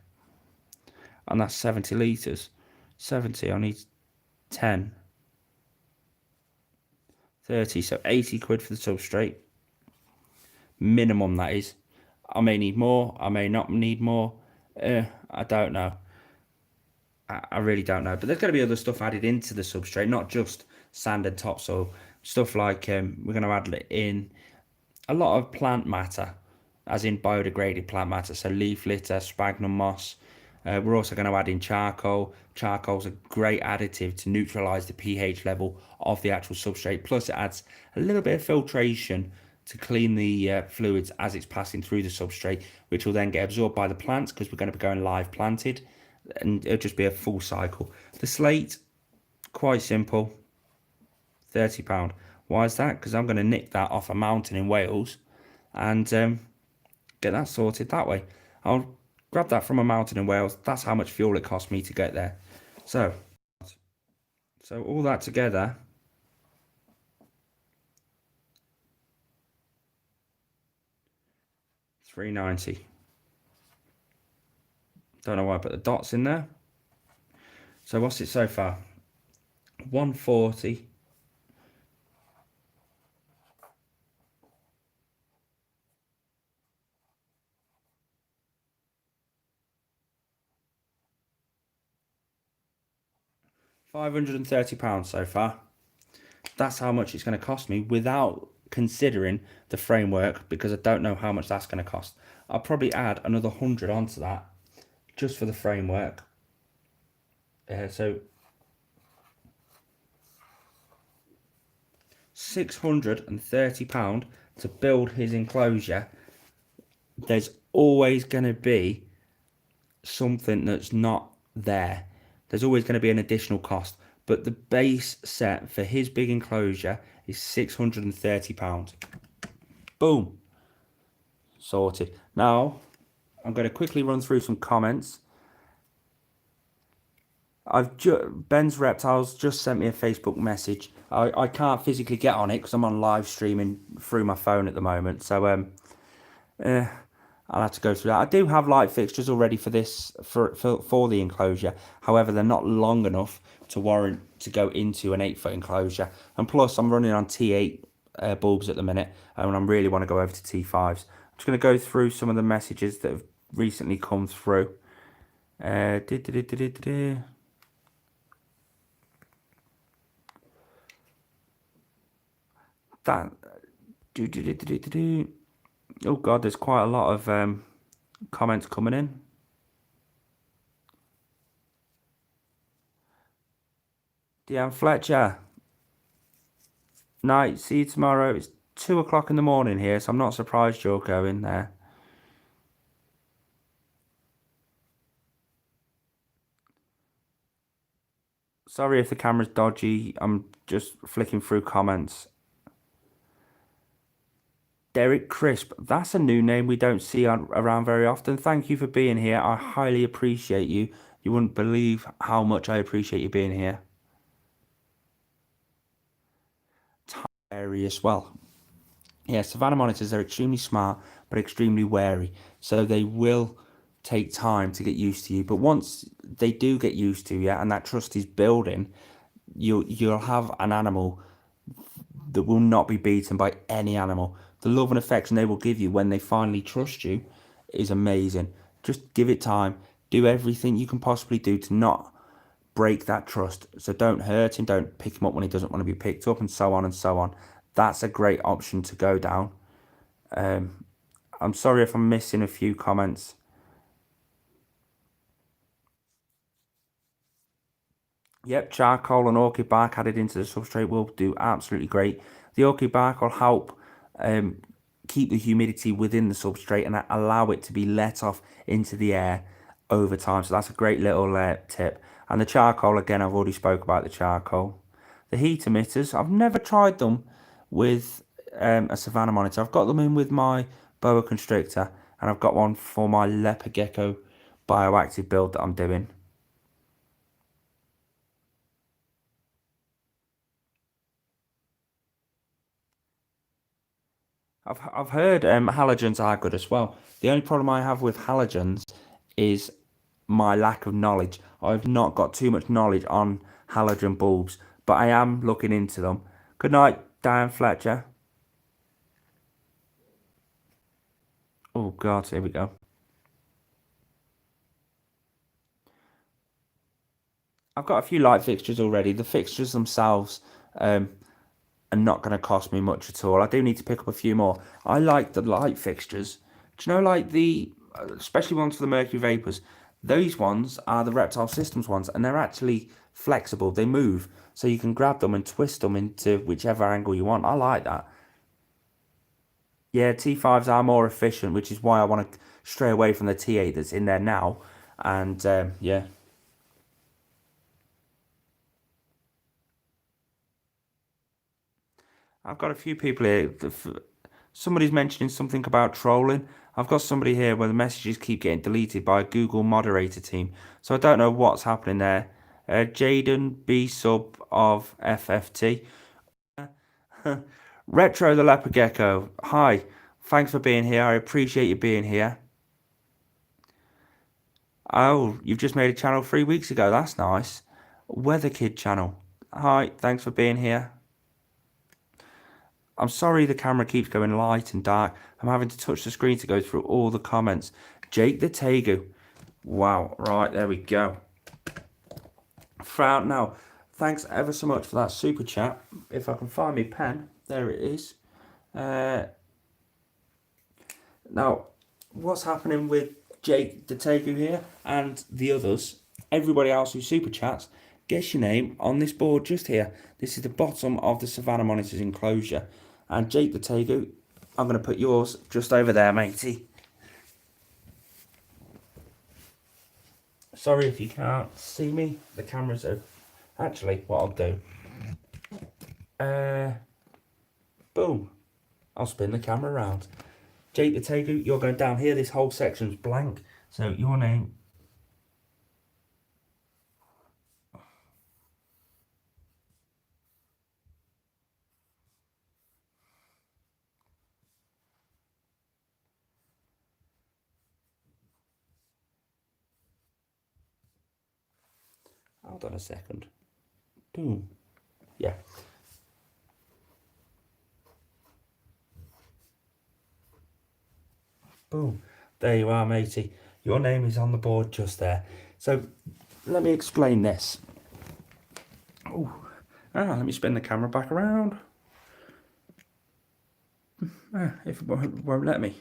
and that's 70 litres. 70. I need 10, 30. So 80 quid for the substrate. Minimum, that is. I may need more. I may not need more. I don't know. I really don't know. But there's going to be other stuff added into the substrate, not just sand and topsoil. Stuff like we're going to add in a lot of plant matter, as in biodegraded plant matter. So leaf litter, sphagnum moss. We're also going to add in charcoal. Charcoal's a great additive to neutralise the pH level of the actual substrate. Plus it adds a little bit of filtration to clean the fluids as it's passing through the substrate, which will then get absorbed by the plants because we're going to be going live planted. And it'll just be a full cycle. The slate, quite simple, £30. Why is that? Because I'm going to nick that off a mountain in Wales and get that sorted that way. I'll grab that from a mountain in Wales. That's how much fuel it cost me to get there. So all that together, £390. Don't know why I put the dots in there. So what's it so far? 140. £530 so far. That's how much it's going to cost me without considering the framework, because I don't know how much that's going to cost. I'll probably add another 100 onto that just for the framework. So £630 to build his enclosure. There's always going to be something that's not there. There's always going to be an additional cost, but the base set for his big enclosure is £630. Boom. Sorted. Now, I'm going to quickly run through some comments. Ben's Reptiles just sent me a Facebook message. I can't physically get on it because I'm on live streaming through my phone at the moment. So I'll have to go through that. I do have light fixtures already for this for the enclosure. However, they're not long enough to warrant to go into an 8-foot enclosure. And plus, I'm running on T8 bulbs at the minute, and I really want to go over to T5s. I'm just going to go through some of the messages that have recently come through. That oh god, there's quite a lot of comments coming in. Deanne Fletcher, night, see you tomorrow. It's 2 o'clock in the morning here, so I'm not surprised you're going there. Sorry if the camera's dodgy, I'm just flicking through comments. Derek Crisp, that's a new name we don't see around very often. Thank you for being here. I highly appreciate you. You wouldn't believe how much I appreciate you being here. Airy as well. Yeah, Savannah monitors are extremely smart but extremely wary, so they will take time to get used to you. But once they do get used to you and that trust is building, you'll have an animal that will not be beaten by any animal. The love and affection they will give you when they finally trust you is amazing. Just give it time. Do everything you can possibly do to not break that trust. So don't hurt him, don't pick him up when he doesn't want to be picked up, and so on and so on. That's a great option to go down. I'm sorry if I'm missing a few comments. Yep, charcoal and orchid bark added into the substrate will do absolutely great. The orchid bark will help keep the humidity within the substrate and allow it to be let off into the air over time. So that's a great little tip. And the charcoal, again, I've already spoke about the charcoal. The heat emitters, I've never tried them with a Savannah monitor. I've got them in with my boa constrictor, and I've got one for my leopard gecko bioactive build that I'm doing. I've heard halogens are good as well. The only problem I have with halogens is my lack of knowledge. I've not got too much knowledge on halogen bulbs, but I am looking into them. Good night, Dan Fletcher. Oh God, here we go. I've got a few light fixtures already. The fixtures themselves are not going to cost me much at all. I do need to pick up a few more. I like the light fixtures. Do you know, like the, especially ones for the mercury vapors, those ones are the Reptile Systems ones, and they're actually flexible. They move, so you can grab them and twist them into whichever angle you want. I like that. Yeah, T5s are more efficient, which is why I want to stray away from the T8 that's in there now. And yeah. I've got a few people here. Somebody's mentioning something about trolling. I've got somebody here where the messages keep getting deleted by a Google moderator team. So I don't know what's happening there. Jaden B sub of FFT. Retro the Leopard Gecko. Hi. Thanks for being here. I appreciate you being here. Oh, you've just made a channel 3 weeks ago. That's nice. Weather Kid channel. Hi. Thanks for being here. I'm sorry the camera keeps going light and dark. I'm having to touch the screen to go through all the comments. Jake the Tegu. Wow, right, there we go. Frown now. Thanks ever so much for that super chat. If I can find my pen, there it is. Now, what's happening with Jake the Tegu here and the others? Everybody else who super chats, guess your name on this board just here. This is the bottom of the Savannah monitors enclosure. And Jake the Tegu, I'm going to put yours just over there, matey. Sorry if you can't see me. The camera's over. Actually, what I'll do. Boom. I'll spin the camera around. Jake the Tegu, you're going down here. This whole section's blank. So your name. Hold on a second. Boom. Yeah. Boom. There you are, matey. Your name is on the board just there. So let me explain this. Oh, let me spin the camera back around. If it won't let me.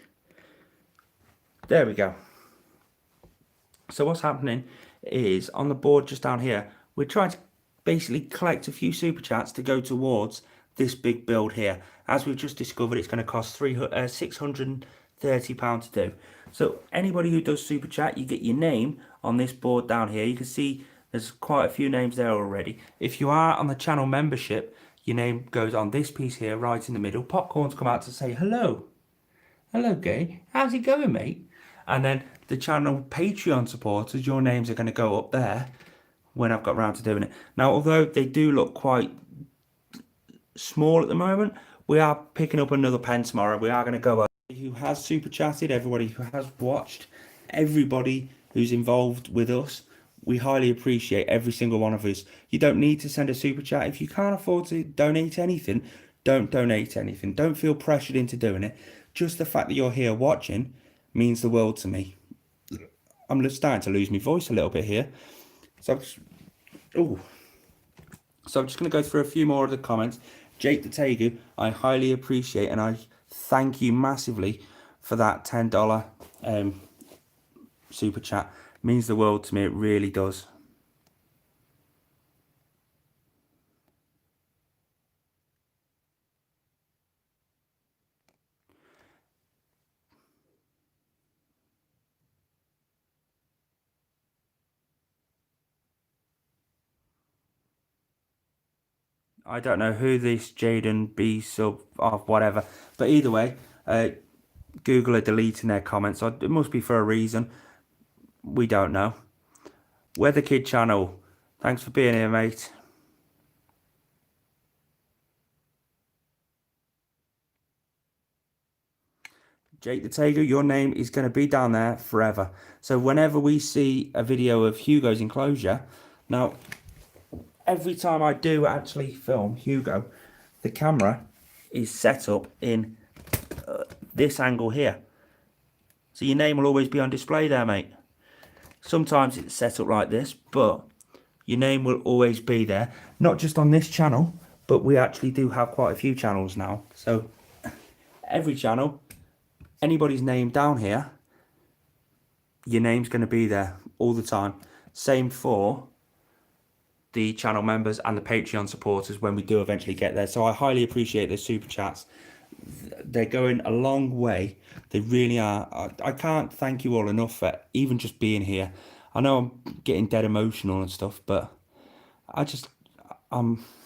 There we go. So what's happening is on the board just down here, we're trying to basically collect a few super chats to go towards this big build here. As we've just discovered, it's going to cost £630 to do. So anybody who does super chat, you get your name on this board down here. You can see there's quite a few names there already. If you are on the channel membership, your name goes on this piece here right in the middle. Popcorns come out to say hello. Hello, Gay. How's it going, mate? And then the channel Patreon supporters, your names are going to go up there when I've got round to doing it. Now, although they do look quite small at the moment, we are picking up another pen tomorrow. We are going to go over who has super chatted, everybody who has watched, everybody who's involved with us. We highly appreciate every single one of us. You don't need to send a super chat. If you can't afford to donate anything, don't donate anything. Don't feel pressured into doing it. Just the fact that you're here watching means the world to me. I'm just starting to lose my voice a little bit here. So I'm just going to go through a few more of the comments. Jake the Tegu, I highly appreciate and I thank you massively for that $10 super chat. It means the world to me, it really does. I don't know who this Jaden B sub of whatever, but either way, Google are deleting their comments. So it must be for a reason. We don't know. Weather Kid channel, thanks for being here, mate. Jake the Tiger, your name is going to be down there forever. So whenever we see a video of Hugo's enclosure, now every time I do actually film Hugo, the camera is set up in this angle here. So your name will always be on display there, mate. Sometimes it's set up like this, but your name will always be there. Not just on this channel, but we actually do have quite a few channels now. So every channel, anybody's name down here, your name's going to be there all the time. Same for the channel members and the Patreon supporters when we do eventually get there. So I highly appreciate the super chats. They're going a long way. They really are. I can't thank you all enough for even just being here. I know I'm getting dead emotional and stuff, but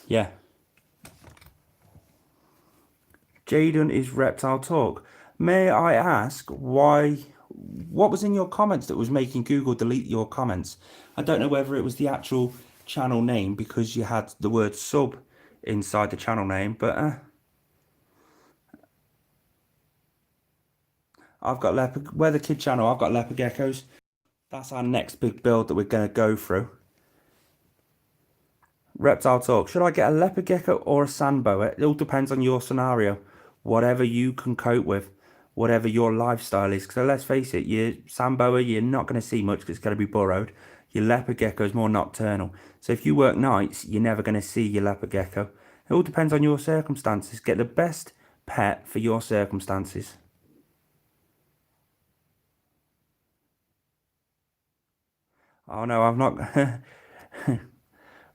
yeah. Jaden is Reptile Talk. May I ask what was in your comments that was making Google delete your comments? I don't know whether it was the actual channel name because you had the word sub inside the channel name, but I've got Weather Kid channel, I've got leopard geckos. That's our next big build that we're going to go through. Reptile Talk. Should I get a leopard gecko or a sand boa? It all depends on your scenario. Whatever you can cope with. Whatever your lifestyle is. So let's face it, your sand boa, you're not going to see much because it's going to be burrowed. Your leopard gecko is more nocturnal. So if you work nights, you're never going to see your leopard gecko. It all depends on your circumstances. Get the best pet for your circumstances. Oh no, I'm not.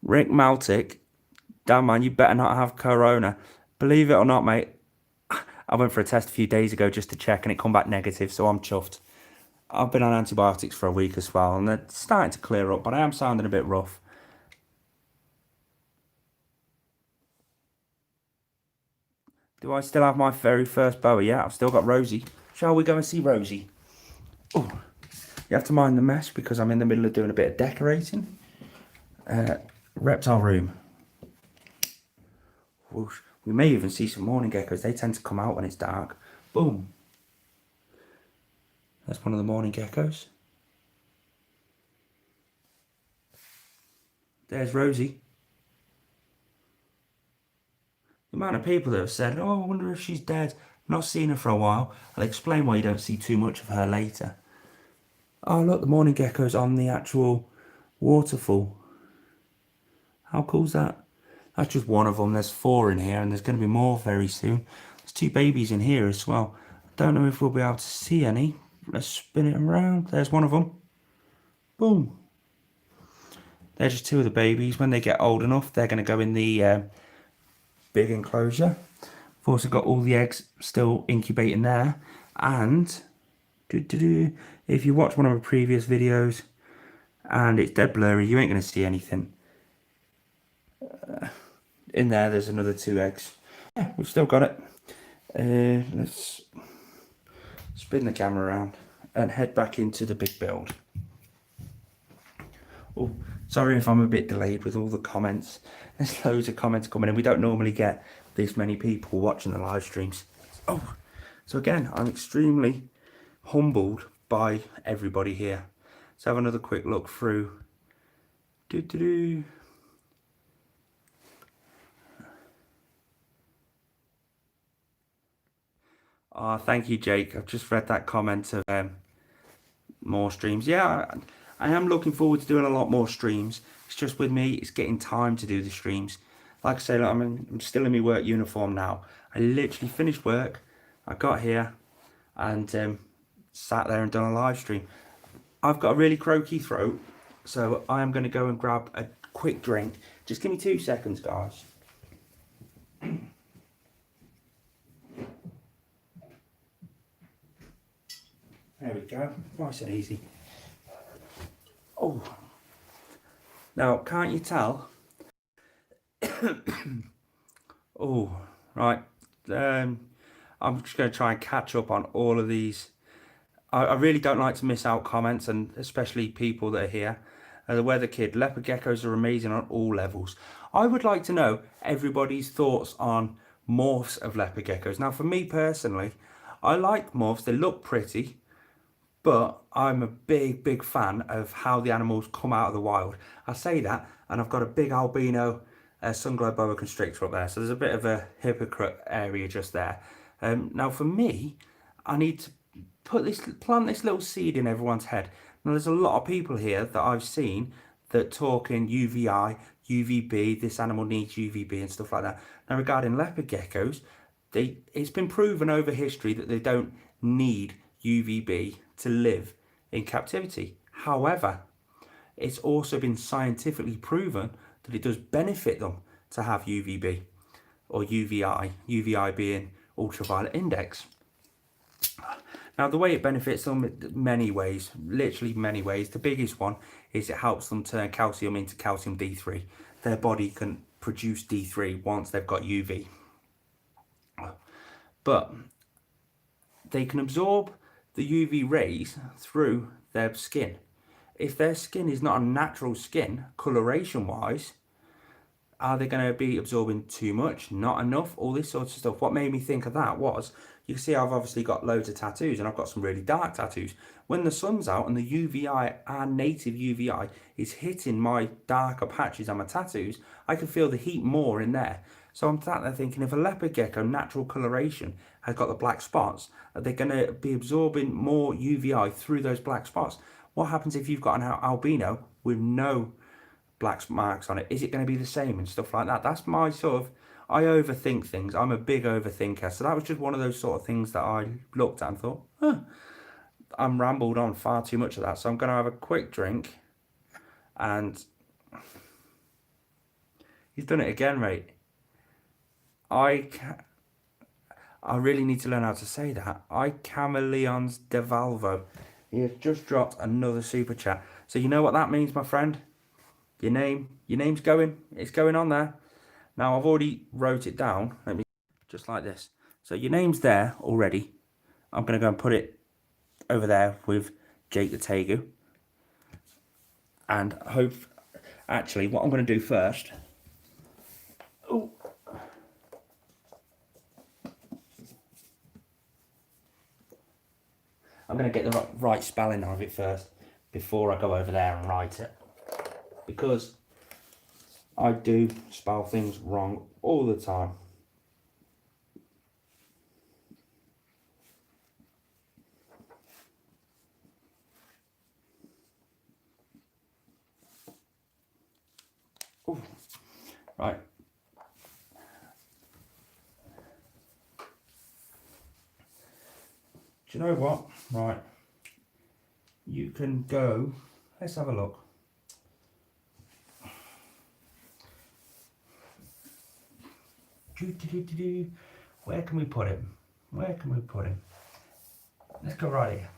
Rick Maltic. Damn man, you better not have corona. Believe it or not, mate, I went for a test a few days ago just to check and it come back negative, so I'm chuffed. I've been on antibiotics for a week as well and they're starting to clear up, but I am sounding a bit rough. Do I still have my very first boa? Yeah, I've still got Rosie. Shall we go and see Rosie? Oh, you have to mind the mess because I'm in the middle of doing a bit of decorating. Reptile room. Whoosh. We may even see some morning geckos. They tend to come out when it's dark. Boom. That's one of the morning geckos. There's Rosie. The amount of people that have said, oh, I wonder if she's dead. Not seen her for a while. I'll explain why you don't see too much of her later. Oh, look, the morning gecko's on the actual waterfall. How cool's that? That's just one of them. There's 4 in here, and there's going to be more very soon. There's 2 babies in here as well. I don't know if we'll be able to see any. Let's spin it around. There's one of them. Boom. They're just 2 of the babies. When they get old enough, they're going to go in the big enclosure. I've also got all the eggs still incubating there. And if you watch one of my previous videos and it's dead blurry, you ain't going to see anything. In there's another 2 eggs. Yeah, we've still got it. Let's spin the camera around and head back into the big build. Oh, sorry if I'm a bit delayed with all the comments. There's loads of comments coming in. We don't normally get this many people watching the live streams. Oh, so again, I'm extremely humbled by everybody here. Let's have another quick look through. Oh, thank you, Jake. I've just read that comment of more streams. Yeah, I am looking forward to doing a lot more streams. It's just with me, it's getting time to do the streams. Like I say, look, I'm still in my work uniform now. I literally finished work. I got here and sat there and done a live stream. I've got a really croaky throat, so I am going to go and grab a quick drink. Just give me 2 seconds, guys. There we go, nice and easy. Oh, now can't you tell? Oh, right. I'm just going to try and catch up on all of these. I really don't like to miss out comments, and especially people that are here. The Weather Kid, leopard geckos are amazing on all levels. I would like to know everybody's thoughts on morphs of leopard geckos. Now, for me personally, I like morphs. They look pretty. But I'm a big fan of how the animals come out of the wild. I say that, and I've got a big albino sun-glow boa constrictor up there. So there's a bit of a hypocrite area just there. Now for me, I need to plant this little seed in everyone's head. Now there's a lot of people here that I've seen that talk in UVI, UVB, this animal needs UVB and stuff like that. Now regarding leopard geckos, it's been proven over history that they don't need UVB to live in captivity. However, it's also been scientifically proven that it does benefit them to have UVB or UVI, UVI being ultraviolet index. Now the way it benefits them, many ways, literally many ways. The biggest one is it helps them turn calcium into calcium D3. Their body can produce D3 once they've got UV. But they can absorb the UV rays through their skin. If their skin is not a natural skin, coloration wise, are they going to be absorbing too much, not enough, all this sort of stuff? What made me think of that was, you can see I've obviously got loads of tattoos, and I've got some really dark tattoos. When the sun's out and the UVI, our native UVI, is hitting my darker patches on my tattoos, I can feel the heat more in there. So I'm sat there thinking, if a leopard gecko natural coloration has got the black spots, are they going to be absorbing more UVI through those black spots? What happens if you've got an albino with no black marks on it? Is it going to be the same and stuff like that? That's my sort of, I overthink things. I'm a big overthinker. So that was just one of those sort of things that I looked at and thought, I'm rambled on far too much of that. So I'm going to have a quick drink. And he's done it again, mate. I really need to learn how to say that. Chameleons de Valvo. He has just dropped another super chat. So you know what that means, my friend? Your name's going. It's going on there. Now I've already wrote it down. Let me just like this. So your name's there already. I'm gonna go and put it over there with Jake the Tegu. And hope. Actually, what I'm gonna do first. Oh. I'm going to get the right spelling of it first before I go over there and write it. Because I do spell things wrong all the time. Ooh. Right. Do you know what? Right. You can go. Let's have a look. Where can we put him? Where can we put him? Let's go right here.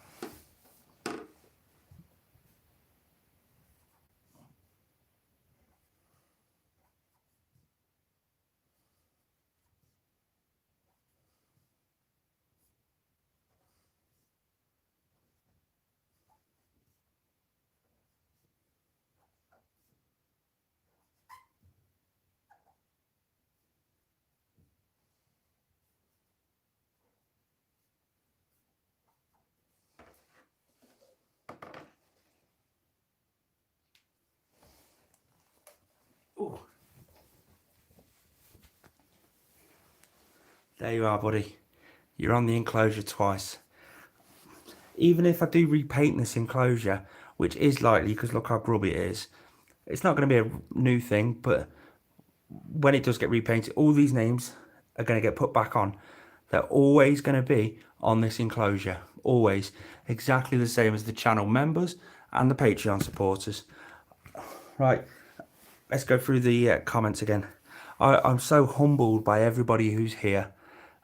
Ooh. There you are, buddy. You're on the enclosure twice. Even if I do repaint this enclosure, which is likely because look how grubby it is, it's not going to be a new thing, but when it does get repainted, all these names are going to get put back on. They're always going to be on this enclosure. Always. Exactly the same as the channel members and the Patreon supporters. Right. Let's go through the comments again. I'm so humbled by everybody who's here.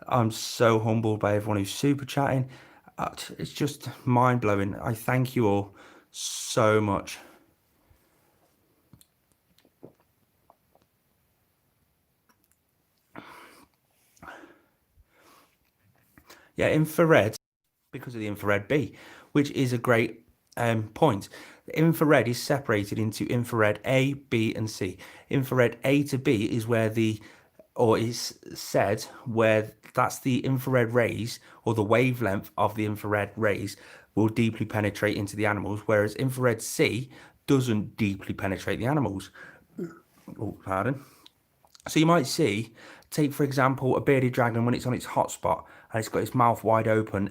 I'm so humbled by everyone who's super chatting. It's just mind blowing. I thank you all so much. Yeah, infrared, because of the infrared B, which is a great point. The infrared is separated into infrared A, B, and C. Infrared A to B is where or is said where that's the infrared rays or the wavelength of the infrared rays will deeply penetrate into the animals, whereas infrared C doesn't deeply penetrate the animals. Oh, pardon. So you might see, take for example, a bearded dragon when it's on its hotspot and it's got its mouth wide open,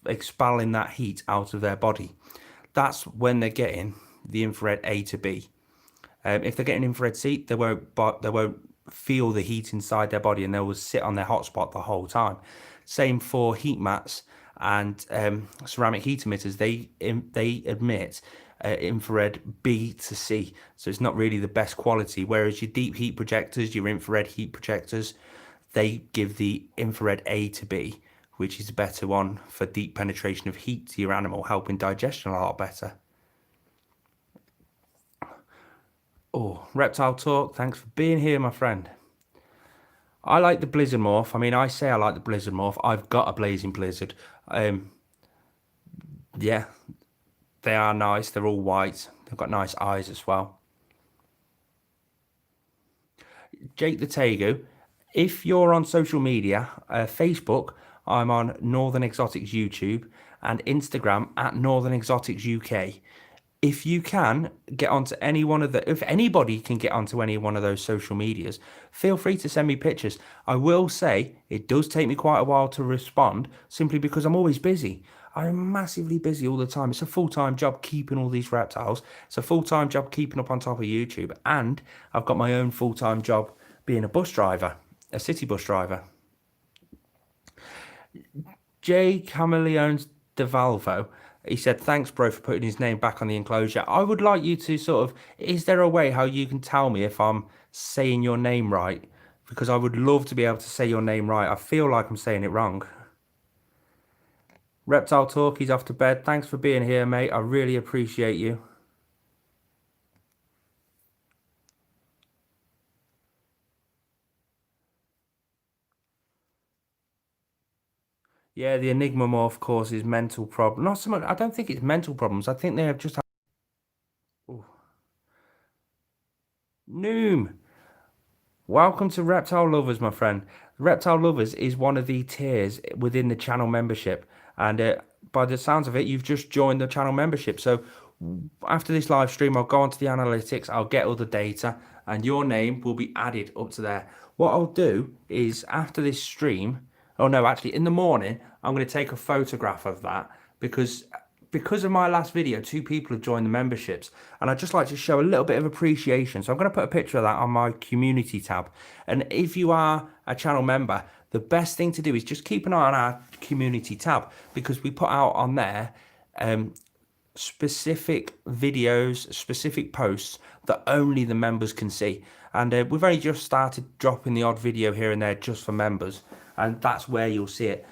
expelling that heat out of their body. That's when they're getting the infrared A to B. If they're getting infrared C, they won't feel the heat inside their body and they will sit on their hotspot the whole time. Same for heat mats and ceramic heat emitters. They emit infrared B to C, so it's not really the best quality. Whereas your deep heat projectors, your infrared heat projectors, they give the infrared A to B, which is a better one for deep penetration of heat to your animal, helping digestion a lot better. Oh, Reptile Talk, thanks for being here, my friend. I like the Blizzard Morph. I mean, I say I like the Blizzard Morph. I've got a Blazing Blizzard. Yeah, they are nice. They're all white. They've got nice eyes as well. Jake the Tegu, if you're on social media, Facebook, I'm on Northern Exotics YouTube, and Instagram at Northern Exotics UK. If you can get onto any one of if anybody can get onto any one of those social medias, feel free to send me pictures. I will say it does take me quite a while to respond simply because I'm always busy. I'm massively busy all the time. It's a full-time job keeping all these reptiles. It's a full-time job keeping up on top of YouTube. And I've got my own full-time job being a bus driver, a city bus driver. J. Camaleones de Valvo. He said, thanks, bro, for putting his name back on the enclosure. I would like you to sort of, is there a way how you can tell me if I'm saying your name right? Because I would love to be able to say your name right. I feel like I'm saying it wrong. Reptile Talk, he's off to bed. Thanks for being here, mate. I really appreciate you. Yeah, the Enigma Morph causes mental problems. Not so much, I don't think it's mental problems. I think they have just... Ooh. Noom. Welcome to Reptile Lovers, my friend. Reptile Lovers is one of the tiers within the channel membership. And by the sounds of it, you've just joined the channel membership. So after this live stream, I'll go onto the analytics, I'll get all the data, and your name will be added up to there. What I'll do is after this stream, oh no, actually in the morning, I'm going to take a photograph of that because of my last video, 2 people have joined the memberships, and I'd just like to show a little bit of appreciation. So I'm going to put a picture of that on my community tab. And if you are a channel member, the best thing to do is just keep an eye on our community tab, because we put out on there specific videos, specific posts that only the members can see. And we've only just started dropping the odd video here and there just for members, and that's where you'll see it.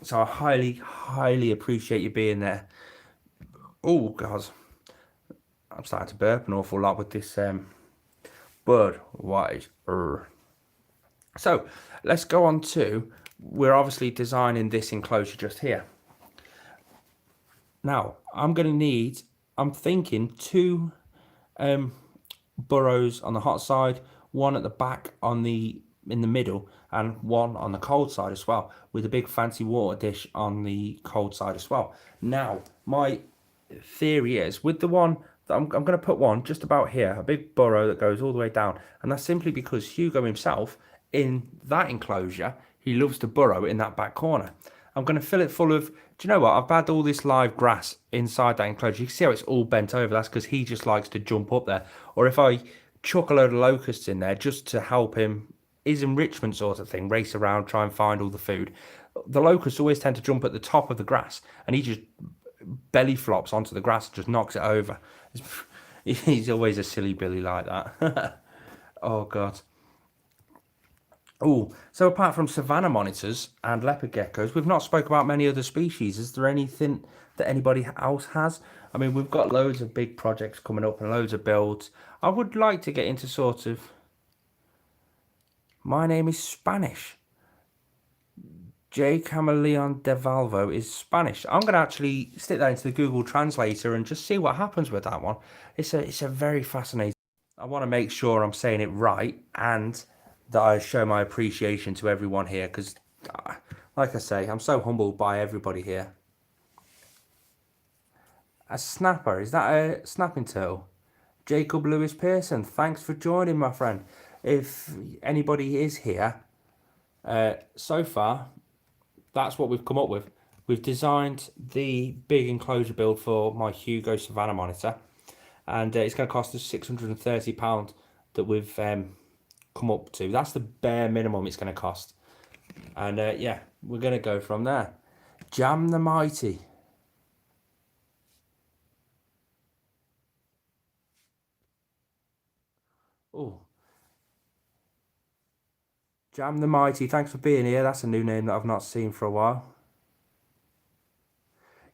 So I highly appreciate you being there. Oh God, I'm starting to burp an awful lot with this Budweiser. So let's go on to, we're obviously designing this enclosure just here. Now I'm going to need, I'm thinking 2 burrows on the hot side, 1 at the back in the middle, and 1 on the cold side as well, with a big fancy water dish on the cold side as well. Now my theory is, with the one that I'm going to put one just about here, a big burrow that goes all the way down, and that's simply because Hugo himself, in that enclosure, he loves to burrow in that back corner. I'm going to fill it full of, do you know what, I've had all this live grass inside that enclosure. You can see how it's all bent over. That's because he just likes to jump up there. Or if I chuck a load of locusts in there just to help him, his enrichment sort of thing, race around, try and find all the food, the locusts always tend to jump at the top of the grass, and he just belly flops onto the grass and just knocks it over. He's always a silly Billy like that. Oh God. Oh, so apart from Savannah monitors and leopard geckos, we've not spoke about many other species. Is there anything that anybody else has? I mean, we've got loads of big projects coming up and loads of builds. I would like to get into sort of, my name is Spanish. J. Camaleon de Valvo is Spanish. I'm going to actually stick that into the Google Translator and just see what happens with that one. It's a very fascinating. I want to make sure I'm saying it right and that I show my appreciation to everyone here, because like I say, I'm so humbled by everybody here. A snapper, is that a snapping turtle? Jacob Lewis Pearson, thanks for joining, my friend. If anybody is here, so far that's what we've come up with. We've designed the big enclosure build for my Hugo Savannah monitor, and it's going to cost us £630 that we've come up to. That's the bare minimum it's going to cost, and yeah, we're going to go from there. Jam the Mighty. Oh, Jam the Mighty, thanks for being here. That's a new name that I've not seen for a while.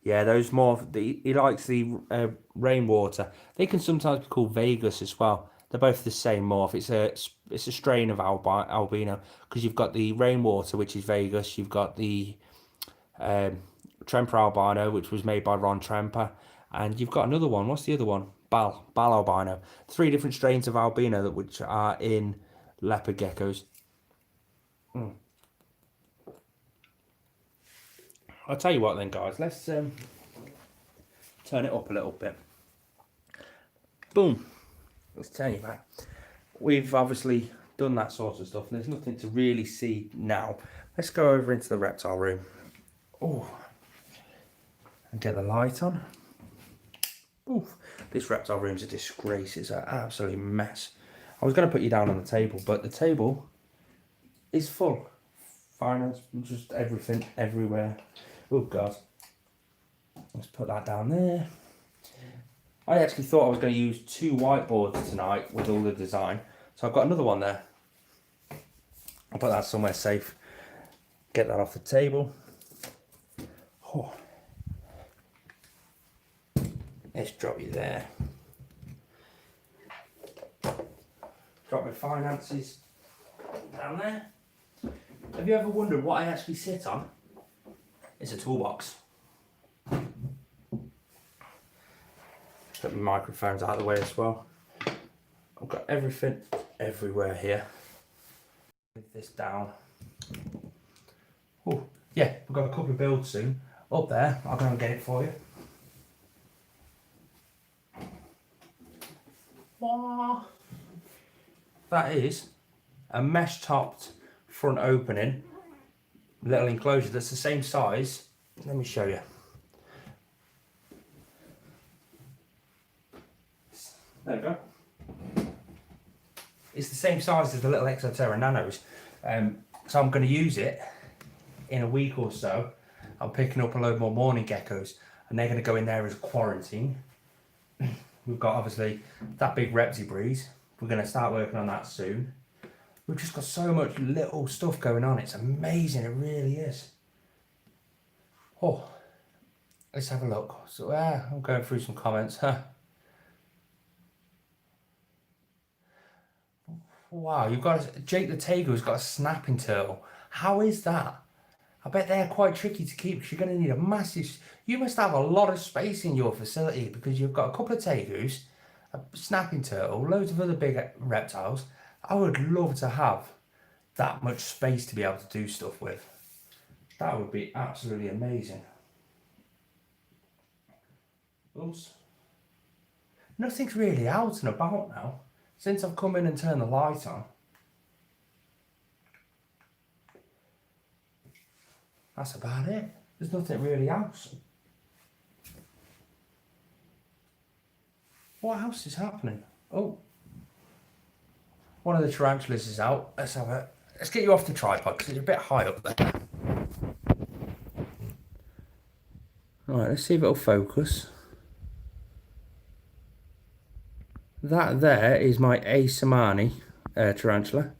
Yeah, those morph, he likes the rainwater. They can sometimes be called Vegas as well. They're both the same morph. It's a strain of albino, because you've got the rainwater, which is Vegas. You've got the Tremper albino, which was made by Ron Tremper, and you've got another one. What's the other one? Bal albino. 3 different strains of albino which are in leopard geckos. I'll tell you what then, guys, let's turn it up a little bit. Boom. Let's turn you back. We've obviously done that sort of stuff, and there's nothing to really see now. Let's go over into the reptile room. Oh, and get the light on. Oof. This reptile room's a disgrace. It's an absolute mess. I was going to put you down on the table, but the table is full. Finance, just everything, everywhere. Oh God. Let's put that down there. I actually thought I was going to use 2 whiteboards tonight with all the design. So I've got another one there. I'll put that somewhere safe. Get that off the table. Oh. Let's drop you there. Drop my finances down there. Have you ever wondered what I actually sit on? It's a toolbox. Put my microphones out of the way as well. I've got everything everywhere here. Put this down. Oh, yeah, we've got a couple of builds soon. Up there, I'll go and get it for you. That is a mesh topped front opening, little enclosure that's the same size. Let me show you. There we go. It's the same size as the little Exoterra Nanos. So I'm going to use it in a week or so. I'm picking up a load more morning geckos and they're going to go in there as a quarantine. We've got obviously that big Repti breeze. We're going to start working on that soon. We've just got so much little stuff going on. It's amazing. It really is. Oh, let's have a look. So I'm going through some comments. Wow, you've got Jake the Tegu's got a snapping turtle. How is that? I bet they're quite tricky to keep because you're going to need a massive... You must have a lot of space in your facility because you've got a couple of tegus, a snapping turtle, loads of other big reptiles. I would love to have that much space to be able to do stuff with. That would be absolutely amazing. Oops. Nothing's really out and about now. Since I've come in and turned the light on. That's about it. There's nothing really else. What else is happening? Oh. One of the tarantulas is out. Let's get you off the tripod because it's a bit high up there. Alright, let's see if it'll focus. That there is my Asamani tarantula.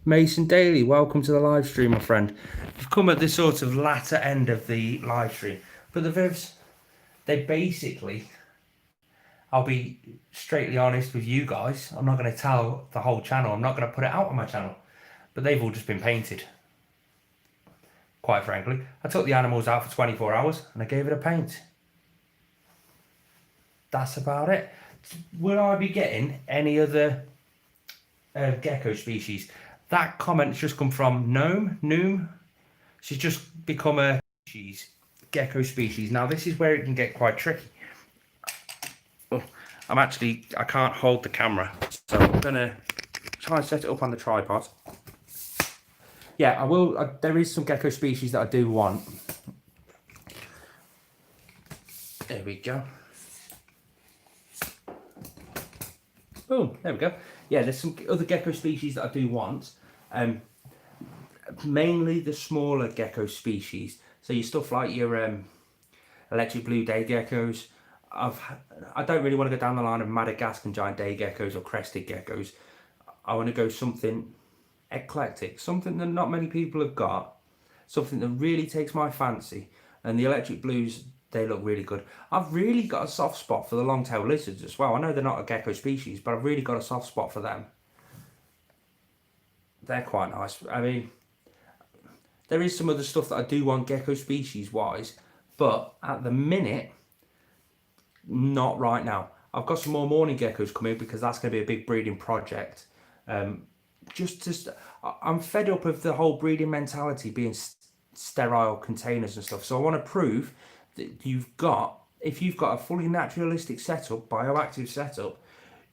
Mason Daly, welcome to the live stream, my friend. We've come at the sort of latter end of the live stream. But the Vivs, they basically, I'll be straightly honest with you guys, I'm not going to tell the whole channel, I'm not going to put it out on my channel. But they've all just been painted. Quite frankly. I took the animals out for 24 hours and I gave it a paint. That's about it. Will I be getting any other gecko species? That comment's just come from Noom. She's just become a species, gecko species. Now this is where it can get quite tricky. Oh, I can't hold the camera, so I'm gonna try and set it up on the tripod. Yeah, I will. There is some gecko species that I do want. There we go. Boom, there we go. Yeah, there's some other gecko species that I do want. Mainly the smaller gecko species. So your stuff like your electric blue day geckos. I don't really want to go down the line of Madagascan giant day geckos or crested geckos. I want to go something eclectic, something that not many people have got, something that really takes my fancy. And the electric blues, they look really good. I've really got a soft spot for the long-tailed lizards as well. I know they're not a gecko species, but I've really got a soft spot for them. They're quite nice. I mean, there is some other stuff that I do want gecko species wise, but at the minute, not right now. I've got some more morning geckos coming because that's going to be a big breeding project. I'm fed up of the whole breeding mentality being sterile containers and stuff. So I want to prove that if you've got a fully naturalistic setup, bioactive setup,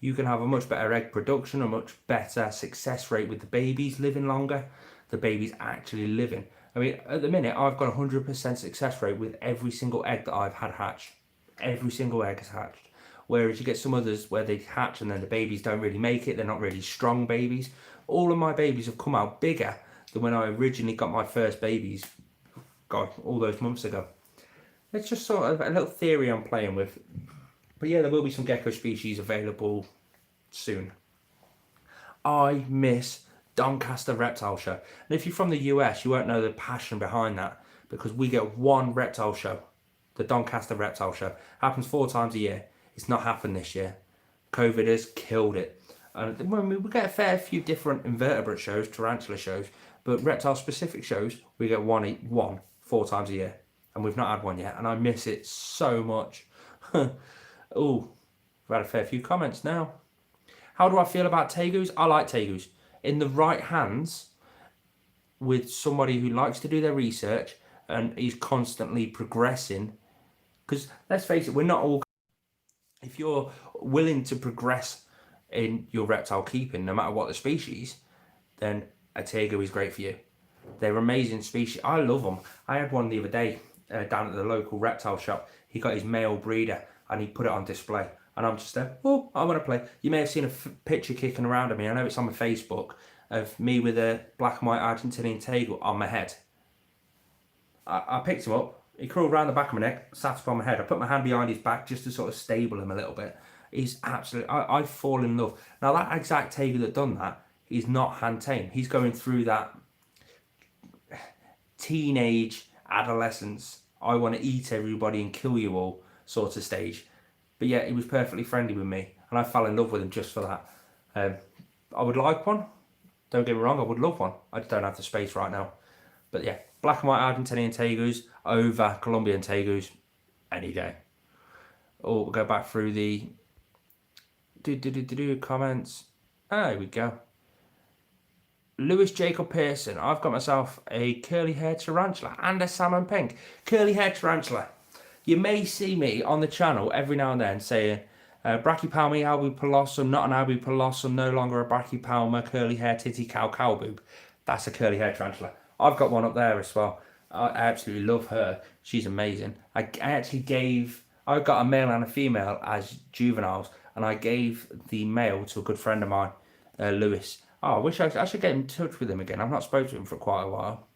you can have a much better egg production, a much better success rate with the babies living longer, the babies actually living. I mean, at the minute, I've got a 100% success rate with every single egg that I've had hatch. Every single egg is hatched. Whereas you get some others where they hatch and then the babies don't really make it, they're not really strong babies. All of my babies have come out bigger than when I originally got my first babies, God, all those months ago. It's just sort of a little theory I'm playing with. But yeah, there will be some gecko species available soon. I miss Doncaster Reptile Show. And if you're from the US, you won't know the passion behind that because we get one reptile show. The Doncaster Reptile Show. Happens 4 times a year. It's not happened this year. COVID has killed it. We get a fair few different invertebrate shows, tarantula shows, but reptile specific shows, we get one 4 times a year. And we've not had one yet. And I miss it so much. Oh, we've had a fair few comments now. How do I feel about tegus? I like tegus. In the right hands, with somebody who likes to do their research and is constantly progressing. Because let's face it, we're not all... If you're willing to progress in your reptile keeping, no matter what the species, then a tegu is great for you. They're amazing species. I love them. I had one the other day down at the local reptile shop. He got his male breeder and he put it on display. And I'm just there, oh, I want to play. You may have seen a picture kicking around of me. I know it's on my Facebook of me with a black and white Argentinian tegu on my head. I picked him up. He crawled around the back of my neck, sat up on my head. I put my hand behind his back just to sort of stable him a little bit. He's absolutely, I fall in love. Now that exact tegu that done that, he's not hand tame. He's going through that teenage adolescence, I want to eat everybody and kill you all sort of stage. But yeah, he was perfectly friendly with me, and I fell in love with him just for that. I would like one. Don't get me wrong, I would love one. I just don't have the space right now. But yeah, black and white Argentinian tegus over Colombian tegus any day. Oh, we'll go back through the comments. There we go. Lewis Jacob Pearson. I've got myself a curly hair tarantula and a salmon pink. Curly hair tarantula. You may see me on the channel every now and then saying, Brachypalma albupilosum, not an albupilosum, no longer a Brachypalma, curly hair titty cow boob. That's a curly hair tarantula. I've got one up there as well. I absolutely love her. She's amazing. I got a male and a female as juveniles, and I gave the male to a good friend of mine, Lewis. Oh, I wish I should get in touch with him again. I've not spoken to him for quite a while.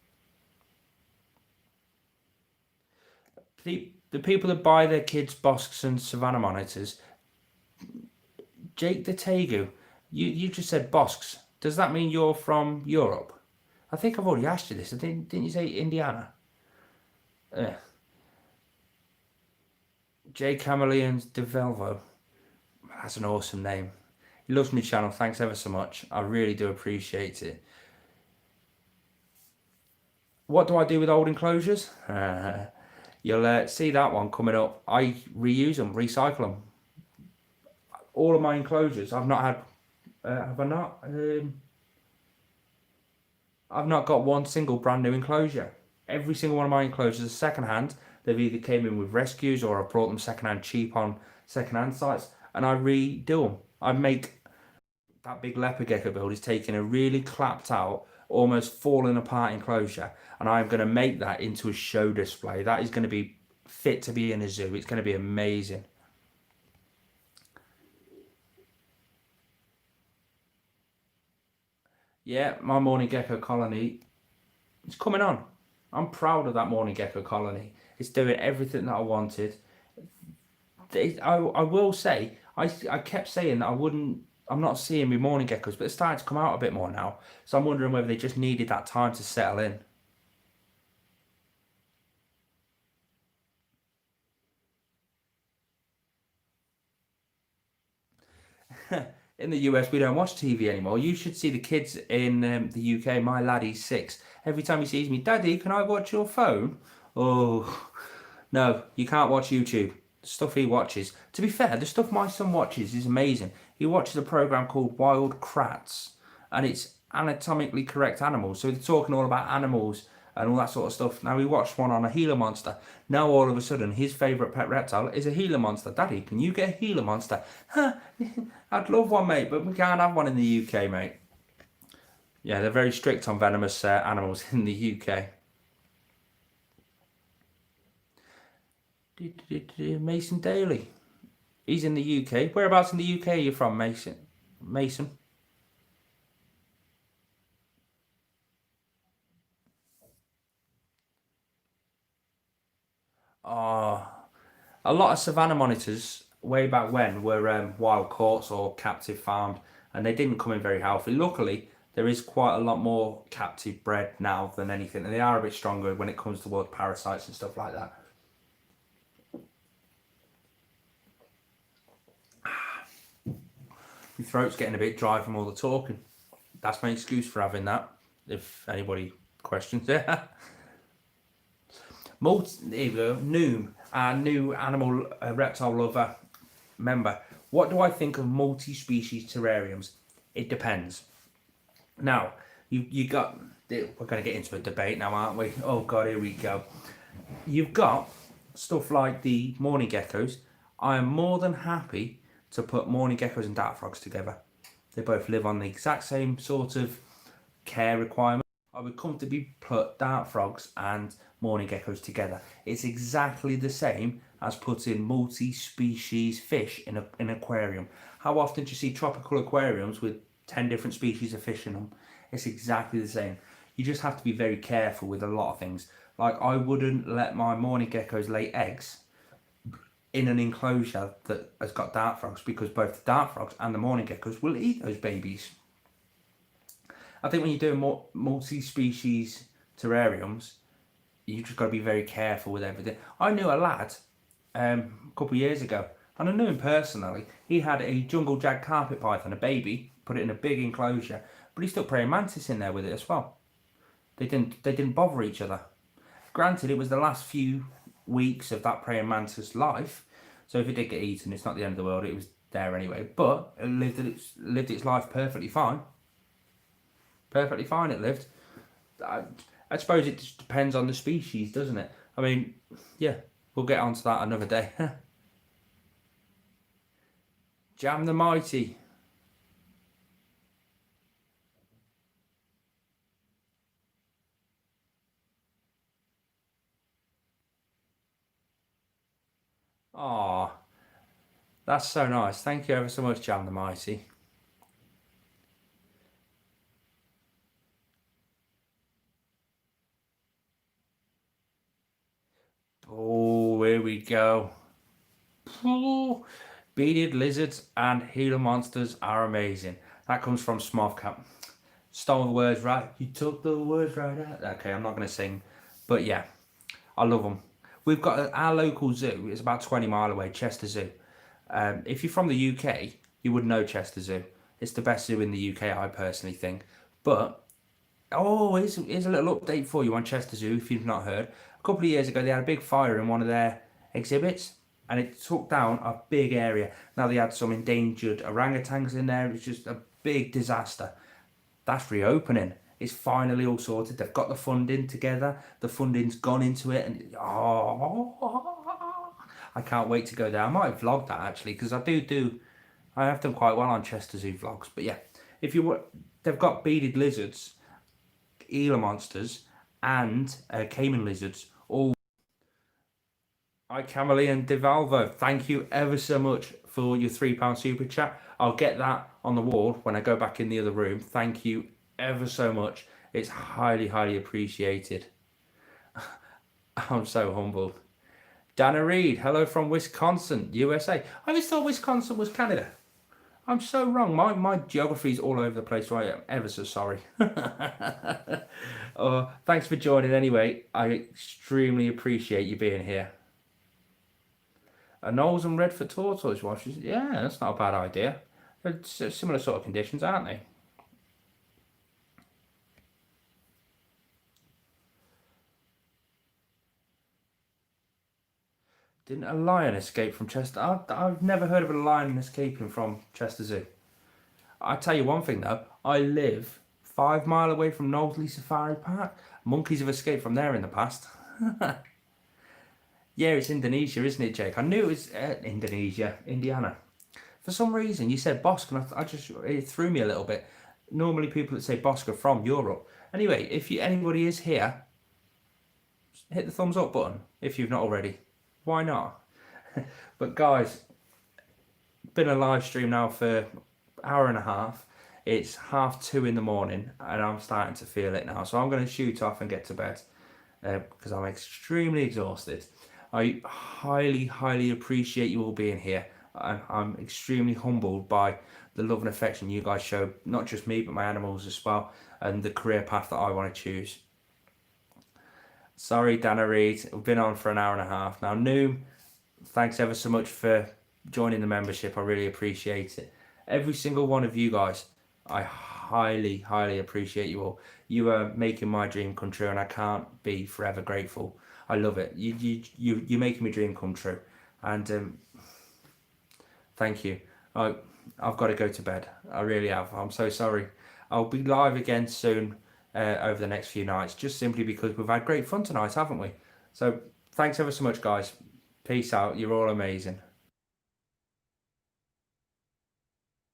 The people that buy their kids Bosks and Savannah monitors, Jake the Tegu, you just said Bosks. Does that mean you're from Europe? I think I've already asked you this. Didn't you say Indiana? J Chameleons de Velvo. That's an awesome name. He loves my channel. Thanks ever so much. I really do appreciate it. What do I do with old enclosures? You'll see that one coming up. I reuse them, recycle them. All of my enclosures, I've not had. Have I not? I've not got one single brand new enclosure. Every single one of my enclosures is second hand. They've either came in with rescues or I brought them second hand cheap on second hand sites, and I redo them. I make that big leopard gecko build is taking a really clapped out, almost falling apart enclosure, and I'm going to make that into a show display. That is going to be fit to be in a zoo. It's going to be amazing. Yeah, my morning gecko colony, it's coming on. I'm proud of that morning gecko colony. It's doing everything that I wanted. I will say, I kept saying that I'm not seeing my morning geckos, but they're starting to come out a bit more now. So I'm wondering whether they just needed that time to settle in. In the US, we don't watch TV anymore. You should see the kids in the UK. My lad, he's 6. Every time he sees me, Daddy, can I watch your phone? Oh, no, you can't watch YouTube. The stuff he watches. To be fair, the stuff my son watches is amazing. He watches a program called Wild Kratts, and it's anatomically correct animals. So they're talking all about animals and all that sort of stuff. Now, we watched one on a Gila monster. Now, all of a sudden, his favourite pet reptile is a Gila monster. Daddy, can you get a Gila monster? I'd love one, mate, but we can't have one in the UK, mate. Yeah, they're very strict on venomous animals in the UK. Mason Daly. He's in the UK. Whereabouts in the UK are you from, Mason? Mason? Oh, a lot of Savannah monitors way back when were wild caught or captive farmed, and they didn't come in very healthy. Luckily, there is quite a lot more captive bred now than anything, and they are a bit stronger when it comes towards parasites and stuff like that. My throat's getting a bit dry from all the talking. That's my excuse for having that, if anybody questions it. There you go, Noom, our new animal reptile lover member. What do I think of multi-species terrariums? It depends. Now, you got, we're going to get into a debate now, aren't we? Oh God, here we go. You've got stuff like the morning geckos. I am more than happy to put morning geckos and dart frogs together. They both live on the exact same sort of care requirement. I would comfortably put dart frogs and mourning geckos together. It's exactly the same as putting multi-species fish in an aquarium. How often do you see tropical aquariums with 10 different species of fish in them? It's exactly the same. You just have to be very careful with a lot of things. Like, I wouldn't let my mourning geckos lay eggs in an enclosure that has got dart frogs, because both the dart frogs and the mourning geckos will eat those babies. I think when you're doing more multi-species terrariums, you just got to be very careful with everything. I knew a lad a couple of years ago, and I knew him personally. He had a jungle jag carpet python, a baby, put it in a big enclosure, but he stuck praying mantis in there with it as well. They didn't bother each other. Granted, it was the last few weeks of that praying mantis life, so if it did get eaten, it's not the end of the world. It was there anyway, but it lived its life perfectly fine. Perfectly fine, it lived. I suppose it just depends on the species, doesn't it? I mean, yeah, we'll get onto that another day. Jam the Mighty. Aw, that's so nice. Thank you ever so much, Jam the Mighty. Oh, here we go. Oh, beaded lizards and Gila monsters are amazing. That comes from Smofcap. Stole the words right. You took the words right out. Okay, I'm not going to sing. But yeah, I love them. We've got our local zoo. It's about 20 mile away, Chester Zoo. If you're from the UK, you would know Chester Zoo. It's the best zoo in the UK, I personally think. But, oh, here's a little update for you on Chester Zoo, if you've not heard. A couple of years ago, they had a big fire in one of their exhibits, and it took down a big area. Now, they had some endangered orangutans in there. It was just a big disaster. That's reopening. It's finally all sorted. They've got the funding together. The funding's gone into it, and I can't wait to go there. I might vlog that actually, because I have done quite well on Chester Zoo vlogs. But yeah, if you they've got beaded lizards, Gila monsters, and caiman lizards. All. Hi, Chameleon Devalvo. Thank you ever so much for your £3 super chat. I'll get that on the wall when I go back in the other room. Thank you ever so much. It's highly, highly appreciated. I'm so humbled. Dana Reed, hello from Wisconsin, USA. I always thought Wisconsin was Canada. I'm so wrong. My geography is all over the place, right? I'm ever so sorry. Thanks for joining anyway. I extremely appreciate you being here. A Knowles and Redford tortoise washes. Yeah, that's not a bad idea. They're similar sort of conditions, aren't they? Didn't a lion escape from Chester? I've never heard of a lion escaping from Chester Zoo. I tell you one thing though, I live 5 mile away from Knowsley Safari Park. Monkeys have escaped from there in the past. Yeah, it's Indonesia, isn't it, Jake? I knew it was Indonesia, Indiana. For some reason, you said Bosque, and it threw me a little bit. Normally, people that say Bosque are from Europe. Anyway, if anybody is here, hit the thumbs up button if you've not already. Why not? But guys, been a live stream now for an hour and a half. It's 2:30 in the morning, and I'm starting to feel it now. So I'm going to shoot off and get to bed because I'm extremely exhausted. I highly, highly appreciate you all being here. I'm extremely humbled by the love and affection you guys show, not just me, but my animals as well, and the career path that I want to choose. Sorry, Dana Reed, we've been on for an hour and a half. Now, Noom, thanks ever so much for joining the membership. I really appreciate it. Every single one of you guys, I highly, highly appreciate you all. You are making my dream come true, and I can't be forever grateful. I love it. You're making my dream come true, and thank you. I've got to go to bed. I really have. I'm so sorry. I'll be live again soon over the next few nights, just simply because we've had great fun tonight, haven't we? So thanks ever so much, guys. Peace out. You're all amazing.